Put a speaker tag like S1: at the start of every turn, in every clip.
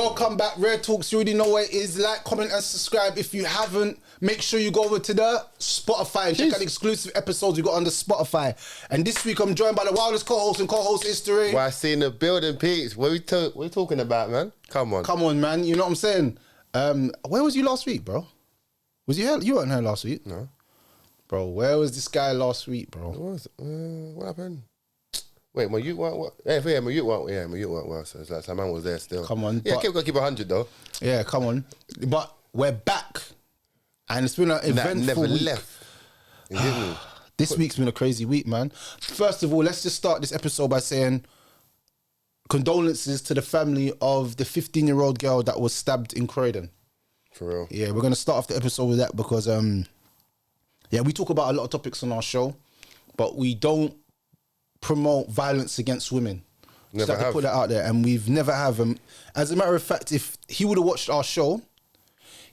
S1: Welcome back, Rare Talks. You already know what it is. Like, comment, and subscribe. If you haven't, make sure you go over to the Spotify and check out the exclusive episodes we got on the Spotify. And this week, I'm joined by the wildest co-host in co-host history.
S2: Well, I see in the building, Pete's. What we talking about, man? Come on,
S1: man. You know what I'm saying? Where was you last week, bro? Was you here? You weren't here last week.
S2: No,
S1: bro. Where was this guy last week, bro?
S2: What happened? Wait, my youth weren't what? Yeah, my youth weren't well. So it's like some man was there still.
S1: Come on,
S2: yeah, keep 100 though.
S1: Yeah, come on. But we're back, and it's been an eventful
S2: never
S1: week.
S2: left.
S1: This week's been a crazy week, man. First of all, let's just start this episode by saying condolences to the family of the 15-year-old girl that was stabbed in Croydon.
S2: For real.
S1: Yeah, we're gonna start off the episode with that because we talk about a lot of topics on our show, but we don't promote violence against women.
S2: Never
S1: have.
S2: have.
S1: To put that out there, and we've never have. As a matter of fact, if he would have watched our show,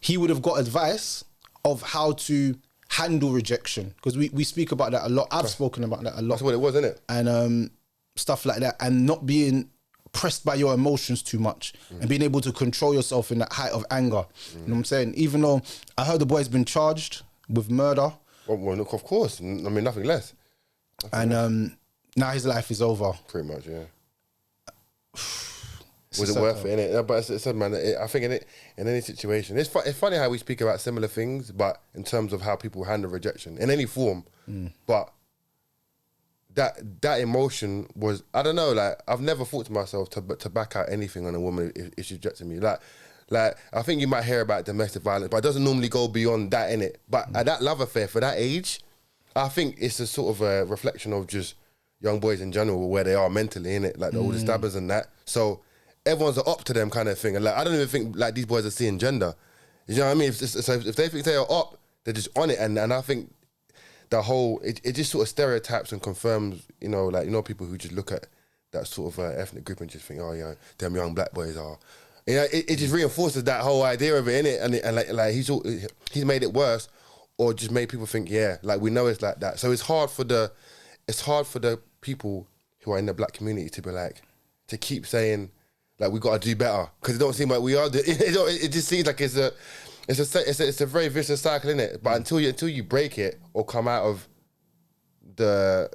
S1: he would have got advice of how to handle rejection, because we speak about that a lot. I've spoken about that a lot.
S2: That's what it was, isn't it?
S1: And stuff like that, and not being pressed by your emotions too much, and being able to control yourself in that height of anger. You know what I'm saying? Even though I heard the boy's been charged with murder.
S2: Well, look, of course. I mean, nothing less.
S1: Now his life is over.
S2: Pretty much, yeah. Was it worth it, innit? But it's man. I think in any situation, it's funny how we speak about similar things, but in terms of how people handle rejection in any form, but that emotion was, I don't know, like I've never thought to myself to back out anything on a woman if she rejected me. Like I think you might hear about domestic violence, but it doesn't normally go beyond that, innit? But at that love affair for that age, I think it's a sort of a reflection of just young boys in general, where they are mentally, innit? Like all the stabbers and that. So everyone's up to them kind of thing. And like I don't even think like these boys are seeing gender. You know what I mean? So if they think they are up, they're just on it. And I think the whole, it just sort of stereotypes and confirms, people who just look at that sort of ethnic group and just think, oh yeah, them young black boys are. You know, it just reinforces that whole idea of it, innit? And like he's made it worse, or just made people think, yeah, like we know it's like that. So it's hard for the people who are in the black community to be like, to keep saying like we got to do better, because it don't seem like we are. It just seems like it's a very vicious cycle, innit? But until you break it or come out of that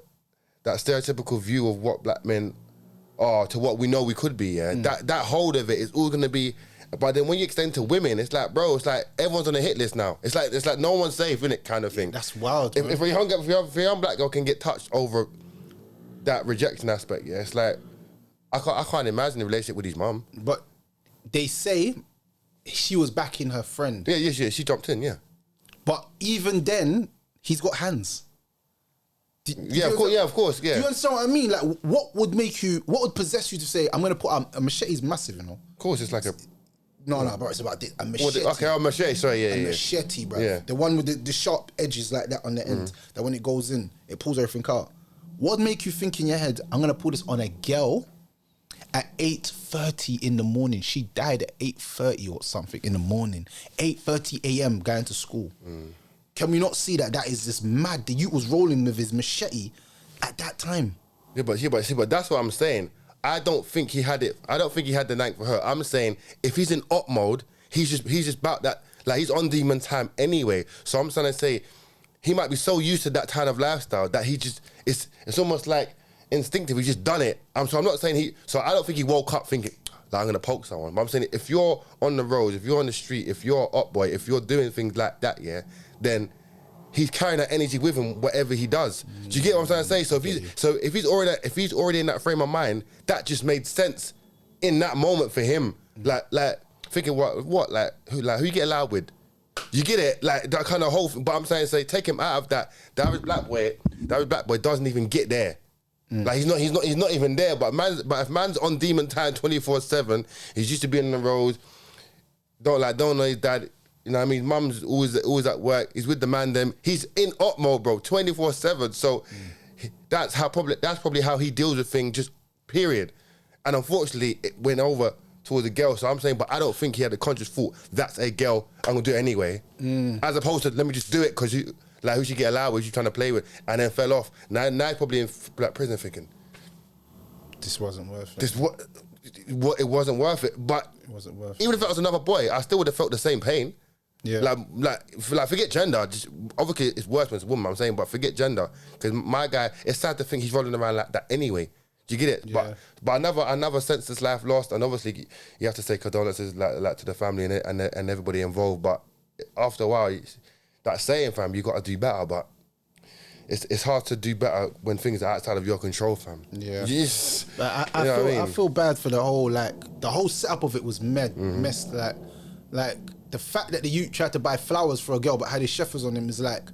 S2: stereotypical view of what black men are to what we know we could be, yeah, that hold of it is all gonna be. But then when you extend to women, it's like, bro, it's like everyone's on a hit list now. It's like no one's safe, innit, kind of thing.
S1: That's wild.
S2: If a young black girl can get touched over that rejection aspect, yeah, it's like I can't imagine a relationship with his mum.
S1: But they say she was backing her friend.
S2: Yeah, she jumped in, yeah.
S1: But even then, he's got hands.
S2: Of course. Do
S1: you understand what I mean? Like, what would possess you to say, I'm going to put a machete's massive, you know?
S2: Of course, it's like a...
S1: No, bro, it's about a machete.
S2: A machete, sorry, yeah.
S1: Machete, bro.
S2: Yeah.
S1: The one with the sharp edges like that on the end, that when it goes in, it pulls everything out. What would make you think in your head, I'm going to pull this on a girl at 8:30 in the morning? She died at 8:30 or something in the morning. 8:30 a.m. going to school. Can we not see that is just mad? The youth was rolling with his machete at that time. Yeah, but
S2: that's what I'm saying. I don't think he had it. I don't think he had the knife for her. I'm saying if he's in op mode, he's just about that. Like he's on demon time anyway. So I'm trying to say he might be so used to that kind of lifestyle that he just it's almost like instinctive. He's just done it. So I'm not saying So I don't think he woke up thinking like I'm gonna poke someone. But I'm saying if you're on the roads, if you're on the street, if you're up boy, if you're doing things like that, yeah, then he's carrying that energy with him, whatever he does. Do you get what I'm trying to say? So if he's already in that frame of mind, that just made sense in that moment for him. Like thinking who you get allowed with? You get it? Like that kind of whole thing. But I'm saying, take him out of that. The average black boy doesn't even get there. Like he's not even there. But if man's on demon time 24/7, he's used to being on the road. Don't know his dad. You know what I mean? Mum's always at work. He's with the man. He's in op mode, bro, 24/7. So that's probably how he deals with things. Just period. And unfortunately, it went over towards a girl. So I'm saying, but I don't think he had a conscious thought. That's a girl. I'm gonna do it anyway. As opposed to let me just do it because who she get allowed with? You trying to play with, and then fell off. Now he's probably in prison thinking
S1: this wasn't worth it.
S2: it wasn't worth it. But
S1: It wasn't worth
S2: even if it was another boy, I still would have felt the same pain.
S1: Yeah.
S2: Like forget gender. Just, obviously, it's worse when it's a woman, I'm saying, but forget gender. Because my guy, it's sad to think he's rolling around like that anyway. Do you get it?
S1: Yeah.
S2: But another senseless life lost, and obviously you have to say condolences like to the family and everybody involved. But after a while, that saying, fam, you got to do better. But it's hard to do better when things are outside of your control, fam.
S1: Yeah.
S2: Yes.
S1: I feel bad for the whole setup of it was messed. Like the fact that the youth tried to buy flowers for a girl but had his sheffers on him is like,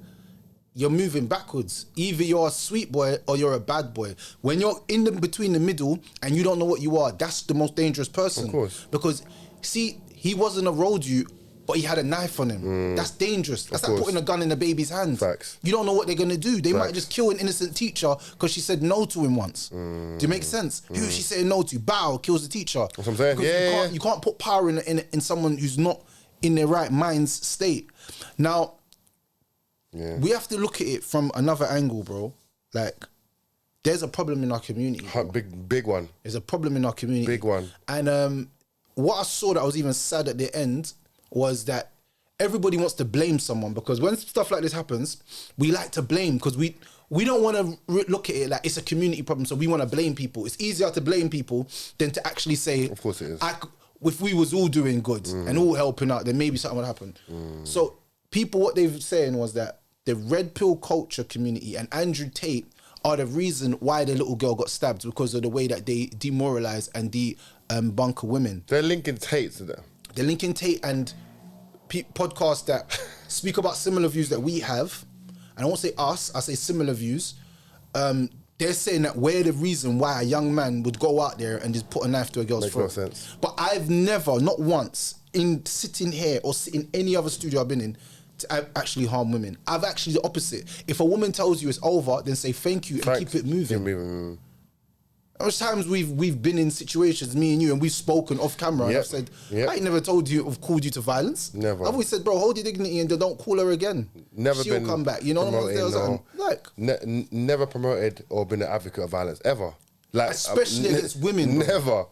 S1: you're moving backwards. Either you're a sweet boy or you're a bad boy. When you're between the middle and you don't know what you are, that's the most dangerous person.
S2: Of course.
S1: Because, see, he wasn't a road youth, but he had a knife on him. That's dangerous. That's like putting a gun in a baby's hand.
S2: Facts.
S1: You don't know what they're going to do. They might just kill an innocent teacher because she said no to him once. Do you make sense? Who is she saying no to? Bow, kills the teacher.
S2: That's what I'm saying.
S1: You can't put power in someone who's not in their right mind's state. Now, we have to look at it from another angle, bro. Like, there's a problem in our community.
S2: Big one.
S1: There's a problem in our community.
S2: Big one.
S1: And what I saw that I was even sad at the end was that everybody wants to blame someone, because when stuff like this happens, we like to blame because we don't want to look at it like it's a community problem, so we want to blame people. It's easier to blame people than to actually say,
S2: of course it is.
S1: If we was all doing good and all helping out, then maybe something would happen. So people, what they've saying was that the red pill culture community and Andrew Tate are the reason why the little girl got stabbed, because of the way that they demoralize and bunker women.
S2: They're linking Tate to them.
S1: They're linking Tate and podcasts that speak about similar views that we have. And I won't say us, I say similar views. They're saying that we're the reason why a young man would go out there and just put a knife to a girl's throat.
S2: Makes no sense.
S1: But I've never, not once, in sitting here or sitting any other studio I've been in, to actually harm women. I've actually the opposite. If a woman tells you it's over, then say thank you and keep it moving. How times we've been in situations, me and you, and we've spoken off camera, and I've said, I ain't never told you, I've called you to violence.
S2: Never.
S1: I've always said, bro, hold your dignity and don't call her again.
S2: Never
S1: She'll
S2: been
S1: come back. You know what I'm saying?
S2: Never promoted or been an advocate of violence, ever. Like,
S1: especially against women. Bro.
S2: Never.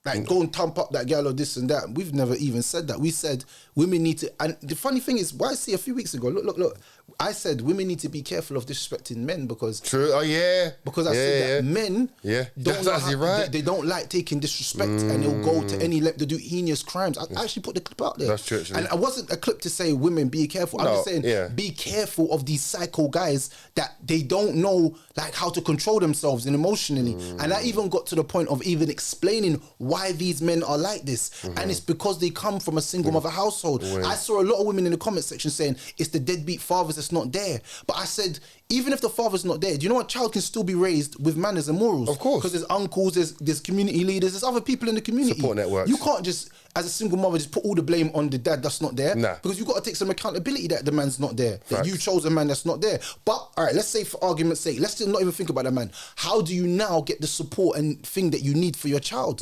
S1: Like, go and thump up that girl or this and that. We've never even said that. We said women need to... And the funny thing is, why I see a few weeks ago, look. I said women need to be careful of disrespecting men because...
S2: True, oh yeah.
S1: Because I said that men...
S2: Yeah,
S1: don't
S2: that's actually right.
S1: They don't like taking disrespect and they'll go to any length to do heinous crimes. I actually put the clip out there.
S2: That's true, actually.
S1: And it wasn't a clip to say women be careful. I'm just saying be careful of these psycho guys that they don't know like how to control themselves and emotionally. And I even got to the point of even explaining why these men are like this. And it's because they come from a single mother household. I saw a lot of women in the comment section saying it's the deadbeat fathers that's not there. But I said, even if the father's not there, do you know what? Child can still be raised with manners and morals.
S2: Of course.
S1: Because there's uncles, there's community leaders, there's other people in the community.
S2: Support networks.
S1: You can't just, as a single mother, just put all the blame on the dad that's not there.
S2: Nah.
S1: Because you've got to take some accountability that the man's not there. That you chose a man that's not there. But, all right, let's say for argument's sake, let's just not even think about that man. How do you now get the support and thing that you need for your child?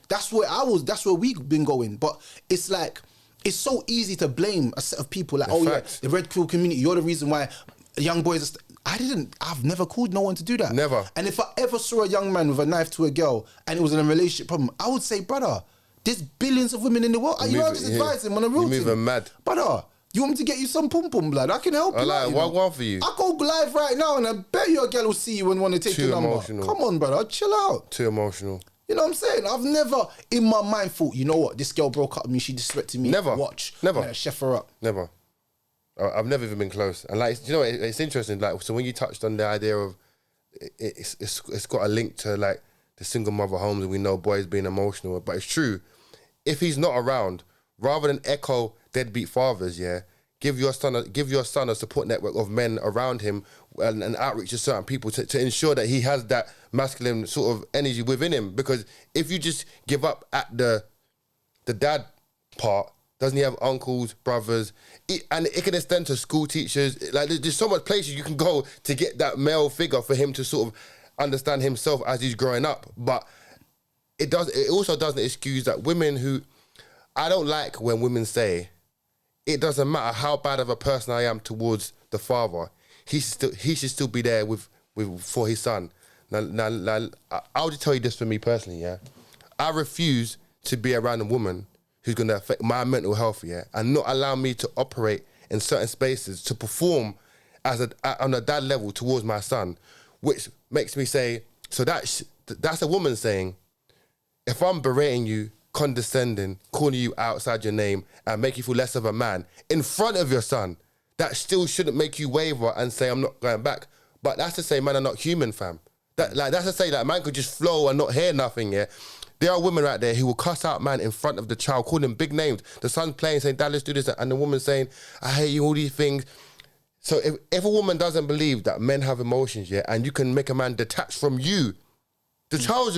S1: That's where we've been going. But it's like, it's so easy to blame a set of people like, the red pill community, you're the reason why young boys I've never called no one to do that.
S2: Never.
S1: And if I ever saw a young man with a knife to a girl and it was in a relationship problem, I would say, brother, there's billions of women in the world. You just advise him on a real thing.
S2: You're moving mad.
S1: Brother, you want me to get you some pum pum blood? I can help you.
S2: Like, one for you.
S1: I go live right now and I bet you a girl will see you and want to take your number.
S2: Emotional.
S1: Come on, brother, chill out.
S2: Too emotional.
S1: You know what I'm saying? I've never, in my mind, thought, you know what, this girl broke up with me, she disrespected me.
S2: Never.
S1: Watch.
S2: Never.
S1: I'm gonna chef her up.
S2: Never. I've never even been close. And like, you know, it's interesting. Like, so when you touched on the idea of it's got a link to like the single mother homes, and we know boys being emotional, but it's true. If he's not around, rather than echo deadbeat fathers, give your son a support network of men around him and outreach to certain people to ensure that he has that masculine sort of energy within him. Because if you just give up at the dad part, doesn't he have uncles, brothers? And it can extend to school teachers. Like, there's so much places you can go to get that male figure for him to sort of understand himself as he's growing up. But it also doesn't excuse that women who... I don't like when women say, it doesn't matter how bad of a person I am towards the father, he should still be there for his son. Now, I'll just tell you this for me personally, I refuse to be around a woman who's going to affect my mental health, yeah, and not allow me to operate in certain spaces to perform on a dad level towards my son, which makes me say, so that's a woman saying, if I'm berating you, condescending, calling you outside your name and make you feel less of a man in front of your son, that still shouldn't make you waver and say, I'm not going back. But that's to say man are not human, fam. That's to say that man could just flow and not hear nothing, yeah? There are women out there who will cuss out man in front of the child, call him big names. The son's playing, saying, Dad, let's do this. And the woman's saying, I hate you, all these things. So if a woman doesn't believe that men have emotions, yeah, and you can make a man detach from you, the child,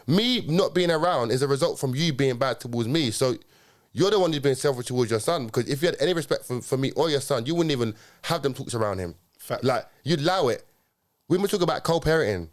S2: me not being around is a result from you being bad towards me. So you're the one who's being selfish towards your son, because if you had any respect for me or your son, you wouldn't even have them talks around him.
S1: Fact.
S2: Like, you'd allow it. When we talk about co-parenting,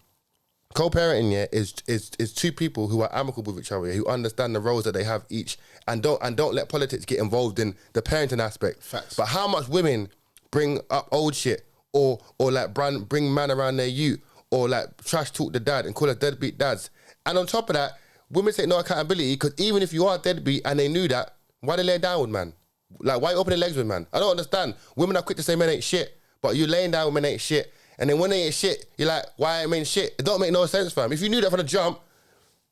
S2: co-parenting, yeah, is two people who are amicable with each other, who understand the roles that they have each, and don't let politics get involved in the parenting aspect.
S1: Facts.
S2: But how much women bring up old shit or like bring man around their youth, or like trash talk the dad and call us deadbeat dads. And on top of that, women take no accountability, because even if you are deadbeat and they knew that, why they lay down with man? Like, why you open their legs with man? I don't understand. Women are quick to say men ain't shit, but you laying down with men ain't shit. And then when they ain't shit, you're like, why ain't men shit? It don't make no sense, fam. If you knew that from the jump,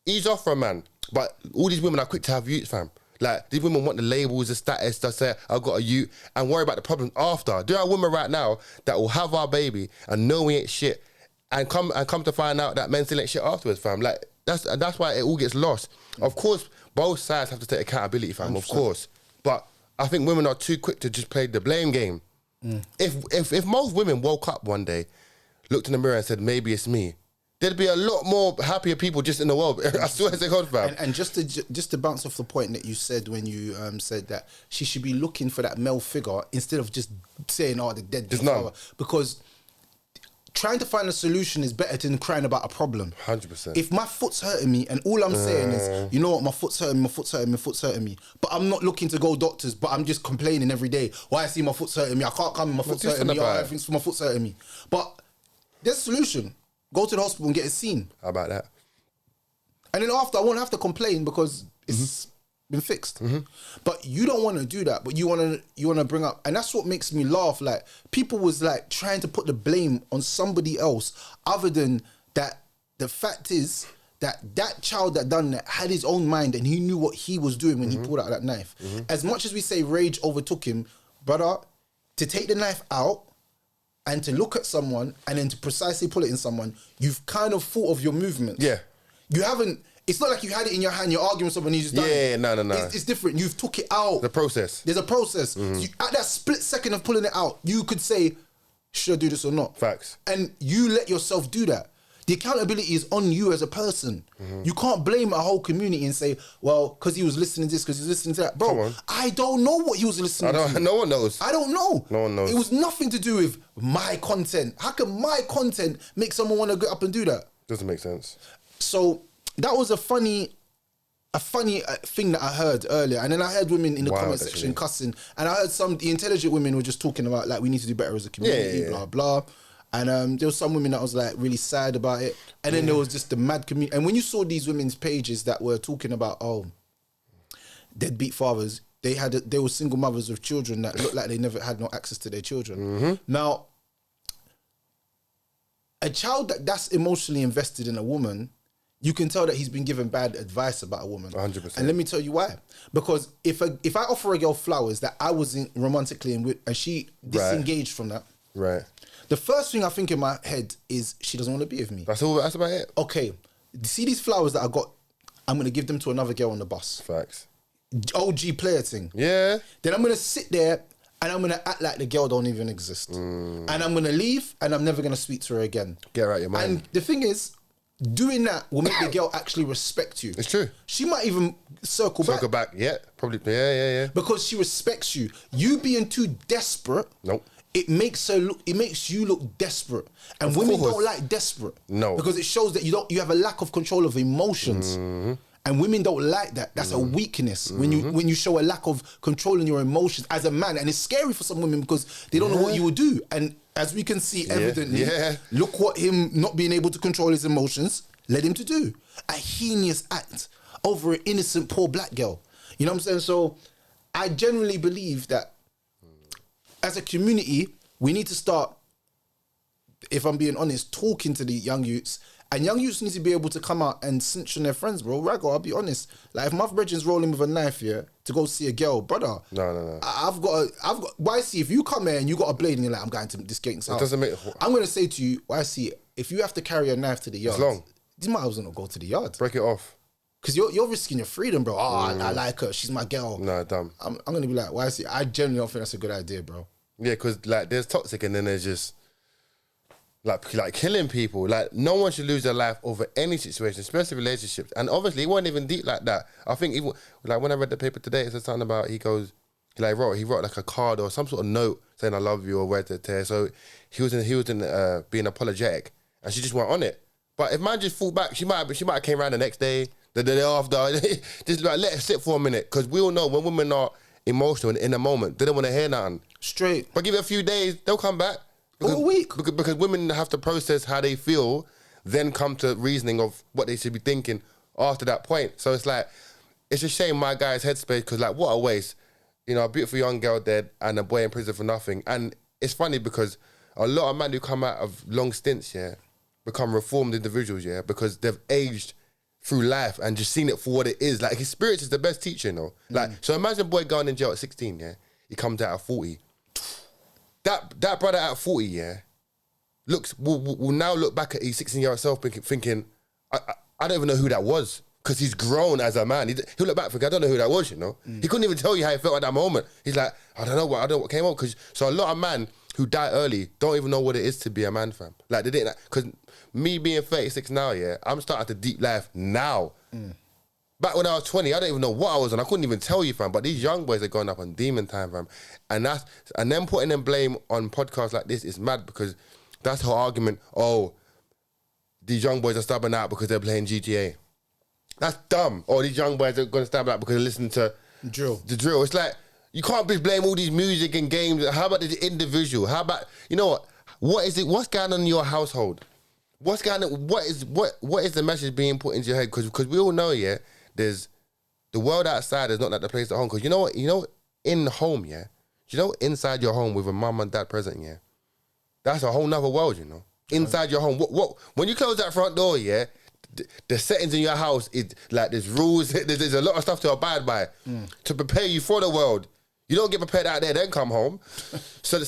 S2: ease off from man. But all these women are quick to have youths, fam. Like, these women want the labels, the status, to say, I've got a youth, and worry about the problems after. There are women right now that will have our baby and know we ain't shit, and come to find out that men still ain't shit afterwards, fam. Like, that's why it all gets lost. Of course, both sides have to take accountability, fam, 100%. Of course. But I think women are too quick to just play the blame game. If most women woke up one day, looked in the mirror and said, maybe it's me, there'd be a lot more happier people just in the world. I swear to God, fam.
S1: And just to bounce off the point that you said when you said that she should be looking for that male figure instead of just saying, oh, the dead father. Because trying to find a solution is better than crying about a problem.
S2: 100%.
S1: If my foot's hurting me and all I'm saying is, you know what, my foot's hurting me, but I'm not looking to go doctors, but I'm just complaining every day. Why I see my foot's hurting me, I can't come, my foot's hurting me, everything's my foot's hurting me. But there's a solution. Go to the hospital and get it seen.
S2: How about that?
S1: And then after, I won't have to complain because it's been fixed. But you don't want to do that, but you want to bring up, and that's what makes me laugh. Like, people was like trying to put the blame on somebody else other than that. The fact is that child that done that had his own mind and he knew what he was doing when he pulled out that knife. As much as we say rage overtook him, brother, to take the knife out and to look at someone and then to precisely pull it in someone, you've kind of thought of your movements. Yeah. You haven't. It's not like you had it in your hand, you're arguing with someone, you just done it.
S2: No.
S1: It's different. You've took it out.
S2: The process.
S1: There's a process. So at that split second of pulling it out, you could say, should I do this or not?
S2: Facts.
S1: And you let yourself do that. The accountability is on you as a person. You can't blame a whole community and say, well, because he was listening to this, because he was listening to that. Bro, I don't know what he was listening to.
S2: No one knows.
S1: I don't know.
S2: No one knows.
S1: It was nothing to do with my content. How can my content make someone want to get up and do that?
S2: Doesn't make sense.
S1: So that was a funny thing that I heard earlier, and then I heard women in the comment section cussing, and I heard the intelligent women were just talking about like we need to do better as a community, blah blah, and there was some women that was like really sad about it, and then there was just the mad community. And when you saw these women's pages that were talking about deadbeat fathers, they were single mothers with children that looked like they never had no access to their children. Now, a child that's emotionally invested in a woman, you can tell that he's been given bad advice about a woman.
S2: 100%.
S1: And let me tell you why. Because if I offer a girl flowers that I wasn't romantically in with, and she disengaged from that, the first thing I think in my head is she doesn't want to be with me.
S2: That's about it.
S1: Okay, see these flowers that I got, I'm going to give them to another girl on the bus.
S2: Facts.
S1: OG player thing.
S2: Yeah.
S1: Then I'm going to sit there and I'm going to act like the girl don't even exist. And I'm going to leave and I'm never going to speak to her again.
S2: Get her out your mind.
S1: And the thing is, doing that will make the girl actually respect you.
S2: It's true.
S1: She might even circle back.
S2: Yeah, probably. Yeah.
S1: Because she respects you. You being too desperate.
S2: Nope.
S1: It makes you look desperate, and women don't like desperate.
S2: No,
S1: because it shows that you have a lack of control of emotions, and women don't like that. That's a weakness when you show a lack of control in your emotions as a man, and it's scary for some women because they don't know what you will do. And as we can see evidently, look what him not being able to control his emotions led him to do. A heinous act over an innocent poor black girl. You know what I'm saying? So I generally believe that as a community, we need to start, if I'm being honest, talking to the young youths. And young youths need to be able to come out and snitch on their friends, bro. Raggo, I'll be honest. Like, if my brethren's rolling with a knife here to go see a girl, brother.
S2: No.
S1: I've got. YC, if you come here and you got a blade and you're like, I'm going to this gangster house.
S2: Doesn't make.
S1: I'm going to say to you, YC, if you have to carry a knife to the yard,
S2: it's long.
S1: You might as well not go to the yard.
S2: Break it off.
S1: Because you're risking your freedom, bro. Oh, I like her. She's my girl.
S2: No, dumb.
S1: I'm going to be like, YC, I genuinely don't think that's a good idea, bro.
S2: Yeah, because like there's toxic and then there's just like killing people. Like no one should lose their life over any situation, especially relationships. And obviously it wasn't even deep like that. I think even like when I read the paper today, it said something about he wrote like a card or some sort of note saying I love you or where to tear. So he was in being apologetic and she just went on it. But if man just fought back, she might have came around the next day, the day after. Just like let it sit for a minute, because we all know when women are emotional and in a moment, they don't want to hear nothing. Straight. But give it a few days, they'll come back.
S1: Because, a week.
S2: Because women have to process how they feel, then come to reasoning of what they should be thinking after that point. So it's like, it's a shame my guy's headspace, because like, what a waste. You know, a beautiful young girl dead and a boy in prison for nothing. And it's funny because a lot of men who come out of long stints, yeah, become reformed individuals, yeah, because they've aged through life and just seen it for what it is. Like, experience is the best teacher, you know? Like, so imagine a boy going in jail at 16, yeah? He comes out at 40. That brother at 40, yeah, will now look back at his 16-year-old self thinking, I don't even know who that was, because he's grown as a man. He'll look back thinking, I don't know who that was, you know? He couldn't even tell you how he felt at that moment. He's like, I don't know what came on. So a lot of men who die early don't even know what it is to be a man, fam. Like, they didn't, because me being 36 now, yeah, I'm starting to deep life now. Back when I was 20, I don't even know what I was on. I couldn't even tell you, fam. But these young boys are going up on demon time, fam. And then putting them blame on podcasts like this is mad, because that's her argument. Oh, these young boys are stabbing out because they're playing GTA. That's dumb. Or these young boys are going to stab out because they're listening to the drill. It's like, you can't just blame all these music and games. How about the individual? How about, you know what? What is it? What's going on in your household? What's going on? What is the message being put into your head? Because we all know, yeah, there's the world outside is not like the place at home. Because you know what? You know, in home, yeah, you know, inside your home with a mum and dad present, yeah, that's a whole nother world, you know. Inside your home, what when you close that front door, yeah, the settings in your house is like there's rules. There's a lot of stuff to abide by to prepare you for the world. You don't get prepared out there, then come home. so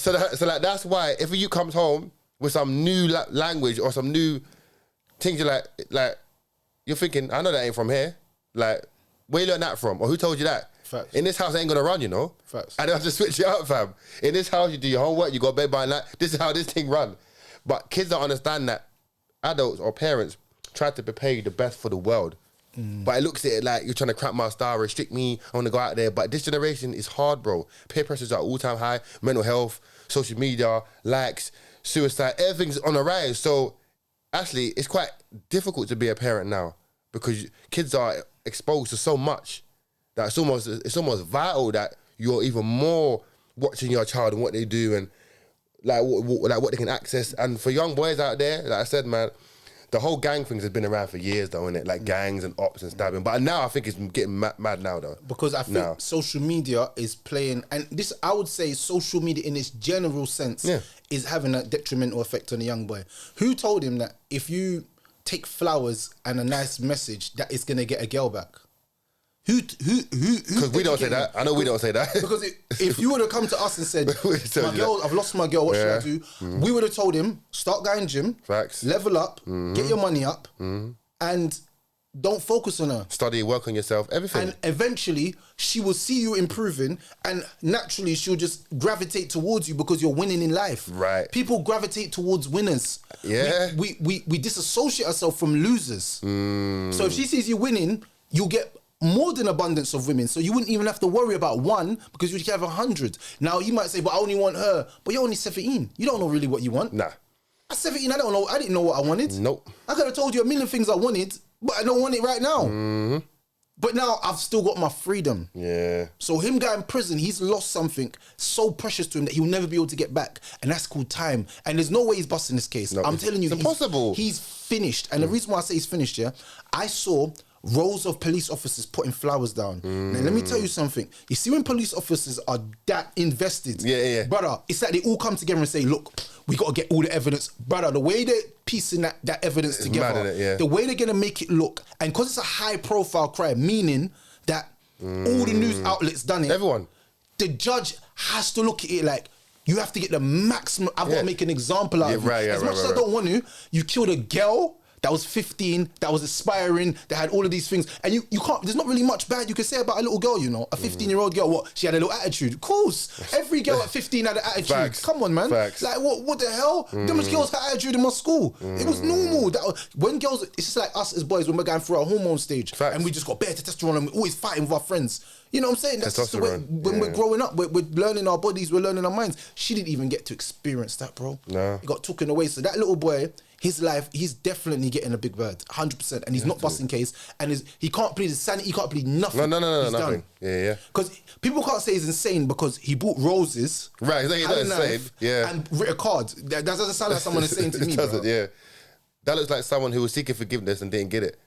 S2: like that's why if you comes home with some new language or some new things, you're like you're thinking, I know that ain't from here. Like, where you learn that from? Or who told you that?
S1: Facts.
S2: In this house, it ain't gonna run, you know?
S1: Facts.
S2: And I have to switch it up, fam. In this house, you do your homework, you go to bed by night. This is how this thing run. But kids don't understand that adults or parents try to prepare you the best for the world. But it looks at it like you're trying to cramp my style, restrict me, I want to go out there. But this generation is hard, bro. Peer pressures are all-time high, mental health, social media, likes, suicide, everything's on the rise. So actually, it's quite difficult to be a parent now because kids are exposed to so much that it's almost vital that you're even more watching your child and what they do and like what they can access. And for young boys out there, like I said, man, the whole gang things has been around for years, though, innit? Like gangs and ops and stabbing. But now I think it's getting mad now, though.
S1: Because I think social media is playing, and this, I would say social media in its general sense is having a detrimental effect on a young boy. Who told him that if you take flowers and a nice message, that it's going to get a girl back? Who? Because
S2: we don't say that. I know we don't say that.
S1: Because if you would have come to us and said, my girl, I've lost my girl, what should I do? We would have told him, start going gym,
S2: facts,
S1: level up, get your money up, and don't focus on her.
S2: Study, work on yourself, everything.
S1: And eventually, she will see you improving, and naturally, she'll just gravitate towards you because you're winning in life.
S2: Right.
S1: People gravitate towards winners.
S2: Yeah.
S1: We disassociate ourselves from losers. So if she sees you winning, you'll get more than abundance of women, so you wouldn't even have to worry about one because you could have 100. Now you might say, but I only want her. But you're only 17. You don't know really what you want.
S2: Nah.
S1: At 17, I didn't know what I wanted.
S2: Nope.
S1: I could have told you a million things I wanted, but I don't want it right now. But now I've still got my freedom.
S2: Yeah.
S1: So him going in prison, he's lost something so precious to him that he'll never be able to get back. And that's called time. And there's no way he's busting this case.
S2: No,
S1: I'm telling you,
S2: it's impossible.
S1: He's finished. And the reason why I say he's finished, yeah, I saw rows of police officers putting flowers down. Now, let me tell you something. You see, when police officers are that invested, brother, it's like they all come together and say, look, we got to get all the evidence. Brother, the way they're piecing that evidence together, the way they're going to make it look, and because it's a high profile crime, meaning that all the news outlets done it.
S2: Everyone.
S1: The judge has to look at it like, you have to get the maximum. I've got to make an example out of it. As much as I don't want to, you killed a girl that was 15, that was aspiring, that had all of these things. And you can't, there's not really much bad you can say about a little girl, you know. A 15-year-old girl, what? She had a little attitude. Of course. Every girl at 15 had an attitude.
S2: Facts.
S1: Come on, man.
S2: Facts.
S1: Like, what the hell? Them girls had attitude in my school. It was normal. When girls, it's just like us as boys when we're going through our hormone stage.
S2: Facts.
S1: And we just got bare testosterone and we're always fighting with our friends. You know what I'm saying? That's just the way, when we're growing up, we're learning our bodies, we're learning our minds. She didn't even get to experience that, bro.
S2: No.
S1: He got taken away. So that little boy, his life, he's definitely getting a big bird, 100%. And he's not busting case. And he can't plead his sanity, he can't plead nothing.
S2: No,
S1: he's
S2: nothing.
S1: done.
S2: Yeah.
S1: Because people can't say he's insane because he bought roses.
S2: Right, he's not insane. Yeah.
S1: And writ a card. That doesn't sound like someone insane to me,
S2: doesn't,
S1: bro.
S2: yeah. That looks like someone who was seeking forgiveness and didn't get it.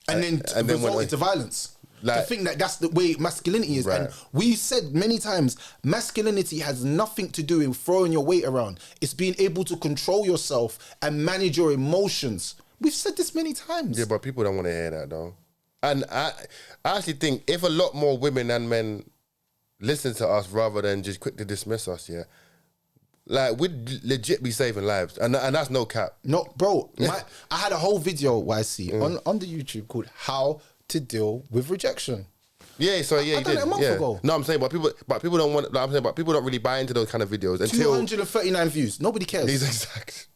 S1: And then resulted to violence. Like, to think that that's the way masculinity is. Right. And we said many times, masculinity has nothing to do with throwing your weight around. It's being able to control yourself and manage your emotions. We've said this many times.
S2: Yeah, but people don't want to hear that, though. And I actually think if a lot more women and men listen to us rather than just quick to dismiss us, yeah, like, we'd legit be saving lives. And that's no cap.
S1: No, bro. I had a whole video, on the YouTube called How to Deal with Rejection.
S2: Yeah, so yeah,
S1: I done it a month ago.
S2: No, I'm saying, but people don't want. Like, I'm saying, but people don't really buy into those kind of videos until
S1: 239 views. Nobody cares.
S2: These exact.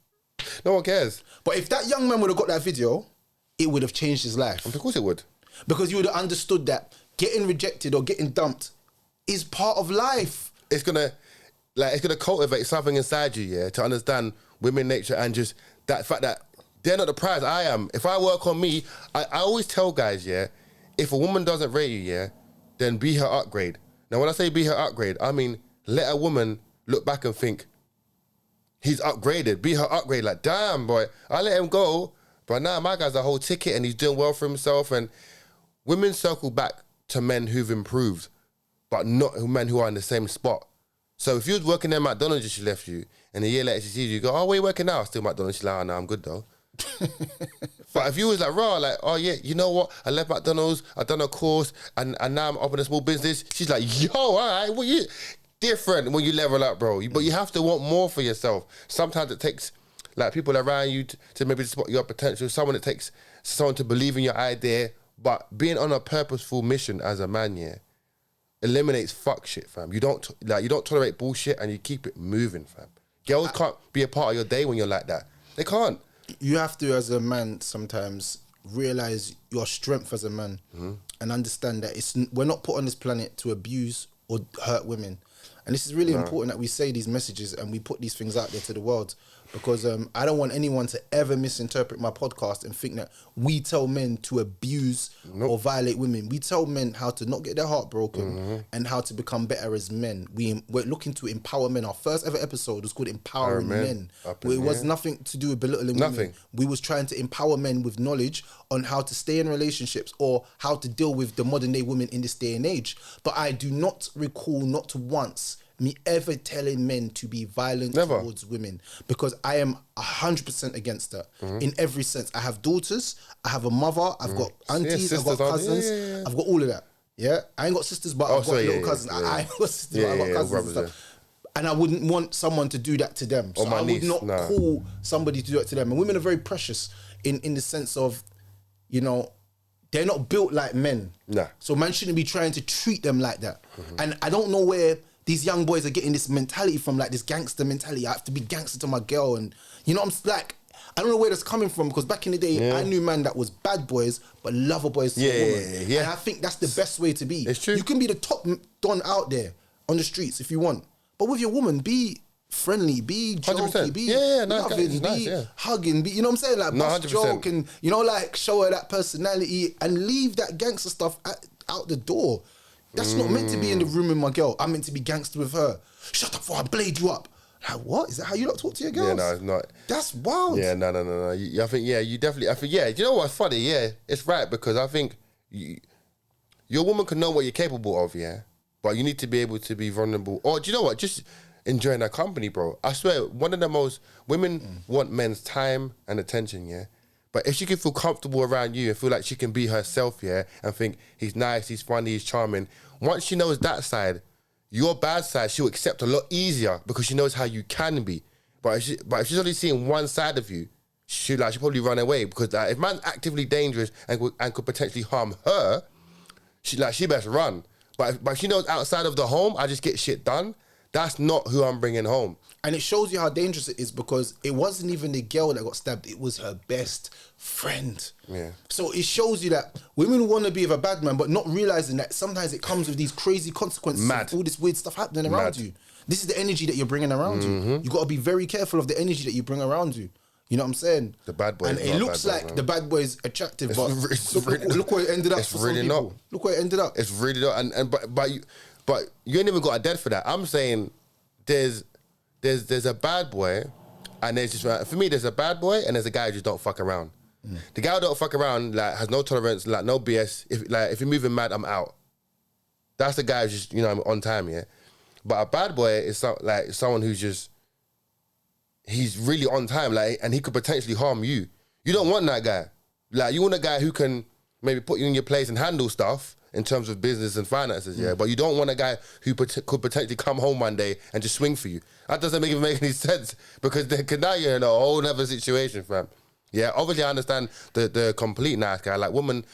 S2: No one cares.
S1: But if that young man would have got that video, it would have changed his life.
S2: Of course, it would.
S1: Because you would have understood that getting rejected or getting dumped is part of life.
S2: It's gonna cultivate something inside you, yeah, to understand women nature and just that fact that they're not the prize. I am. If I work on me, I always tell guys, yeah, if a woman doesn't rate you, yeah, then be her upgrade. Now, when I say be her upgrade, I mean let a woman look back and think, he's upgraded. Be her upgrade. Like, damn, boy, I let him go, but now my guy's a whole ticket and he's doing well for himself. And women circle back to men who've improved, but not men who are in the same spot. So if you was working at McDonald's and she left you, and a year later she sees you, go, oh, where you working now? Still McDonald's. She's like, oh, no, I'm good though. But if you was like, raw, like, oh yeah, you know what? I left McDonald's, I done a course, and now I'm up in a small business. She's like, yo, all right, well, you different when you level up, bro. But you have to want more for yourself. Sometimes it takes like people around you to maybe spot your potential. It takes someone to believe in your idea. But being on a purposeful mission as a man, yeah, eliminates fuck shit, fam. You don't tolerate bullshit and you keep it moving, fam. Girls can't be a part of your day when you're like that. They can't.
S1: You have to, as a man, sometimes realize your strength as a man and understand that we're not put on this planet to abuse or hurt women. And this is really important that we say these messages and we put these things out there to the world, because I don't want anyone to ever misinterpret my podcast and think that we tell men to abuse or violate women. We tell men how to not get their heart broken and how to become better as men. We're looking to empower men. Our first ever episode was called Empowering Men. It was nothing to do with belittling women. We was trying to empower men with knowledge on how to stay in relationships or how to deal with the modern day women in this day and age. But I do not recall not once me ever telling men to be violent towards women, because I am 100% against that in every sense. I have daughters, I have a mother, I've got aunties, I've got cousins, I've got all of that. Yeah, I ain't got sisters, but I've got little cousins. I ain't got sisters, but I've got cousins and stuff. And I wouldn't want someone to do that to them. So I would not call somebody to do that to them. And women are very precious in the sense of, you know, they're not built like men. So man shouldn't be trying to treat them like that. And I don't know where these young boys are getting this mentality from, like this gangster mentality. I have to be gangster to my girl. And, you know, I'm like, I don't know where that's coming from, because back in the day, I knew man that was bad boys, but lover boys to a woman. And I think that's the best way to be.
S2: It's true.
S1: You can be the top don out there on the streets if you want. But with your woman, be friendly, be jokey,
S2: 100%.
S1: be
S2: nice,
S1: loving, be
S2: nice, yeah.
S1: hugging, be, you know what I'm saying? Like,
S2: No,
S1: bust
S2: 100%.
S1: joke and, you know, like, show her that personality and leave that gangster stuff out the door. That's not meant to be in the room with my girl. I'm meant to be gangster with her. Shut up before I blade you up. Like, what? Is that how you lot talk to your girls?
S2: Yeah, no, it's not.
S1: That's wild.
S2: Yeah, no. I think, yeah, you definitely, I think, yeah, you know what's funny? Yeah, it's right, because I think your woman can know what you're capable of, yeah, but you need to be able to be vulnerable. Or do you know what? Just enjoying her company, bro. I swear, one of the most, women want men's time and attention, yeah? But if she can feel comfortable around you and feel like she can be herself, yeah, and think he's nice, he's funny, he's charming, once she knows that side, your bad side, she'll accept a lot easier because she knows how you can be. But if she's only seeing one side of you, she'll probably run away, because if man's actively dangerous and could potentially harm her, she best run. But if she knows outside of the home, I just get shit done, that's not who I'm bringing home.
S1: And it shows you how dangerous it is, because it wasn't even the girl that got stabbed, it was her best friend.
S2: Yeah.
S1: So it shows you that women want to be with a bad man, but not realizing that sometimes it comes with these crazy consequences.
S2: Mad.
S1: Of all this weird stuff happening around you. This is the energy that you're bringing around you. You got to be very careful of the energy that you bring around you. You know what I'm saying?
S2: The bad boy.
S1: And it looks like the bad boy is attractive, but look where it ended up.
S2: It's
S1: For
S2: really
S1: some people.
S2: not.
S1: Look where it ended up.
S2: It's really not. But you ain't even got a dead for that. I'm saying there's a bad boy, and there's just, for me, there's a bad boy and there's a guy who just don't fuck around. The guy who don't fuck around, like, has no tolerance, like, no BS. If you're moving mad, I'm out. That's the guy who's just, you know, on time, yeah. But a bad boy is someone who's just, he's really on time, like, and he could potentially harm you. You don't want that guy. Like, you want a guy who can maybe put you in your place and handle stuff in terms of business and finances, yeah. But you don't want a guy who could potentially come home one day and just swing for you. That doesn't even make any sense, because now you're in a whole other situation, fam. Yeah, obviously I understand the complete nice guy. Like, women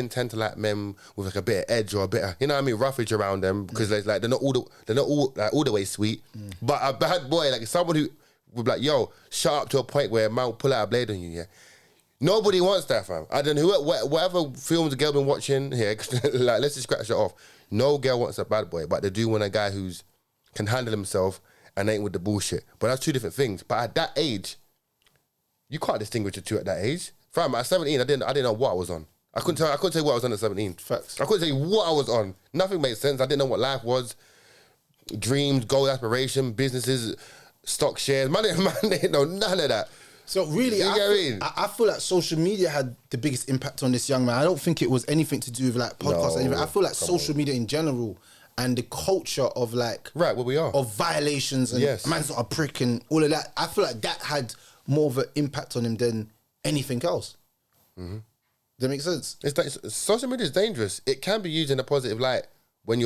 S2: tend to like men with like a bit of edge or a bit of, you know what I mean, roughage around them, because they're not all the way sweet. But a bad boy, like someone who would be like, yo, shut up, to a point where a man will pull out a blade on you, yeah. Nobody wants that, fam. I don't know, whatever films the girl been watching here, like, let's just scratch it off. No girl wants a bad boy, but they do want a guy who's can handle himself and ain't with the bullshit. But that's two different things. But at that age, you can't distinguish the two at that age. Fam, at 17, I didn't know what I was on. I couldn't tell you what I was on at 17.
S1: Facts.
S2: I couldn't tell you what I was on. Nothing made sense. I didn't know what life was. Dreams, goals, aspiration, businesses, stock shares. Man didn't know none of that.
S1: So really, I feel like social media had the biggest impact on this young man. I don't think it was anything to do with like podcasts or anything. I feel like social media in general and the culture of like...
S2: Right, where we are.
S1: Of violations and man's not a prick and all of that. I feel like that had more of an impact on him than anything else. Does that make sense?
S2: It's like, social media is dangerous. It can be used in a positive light when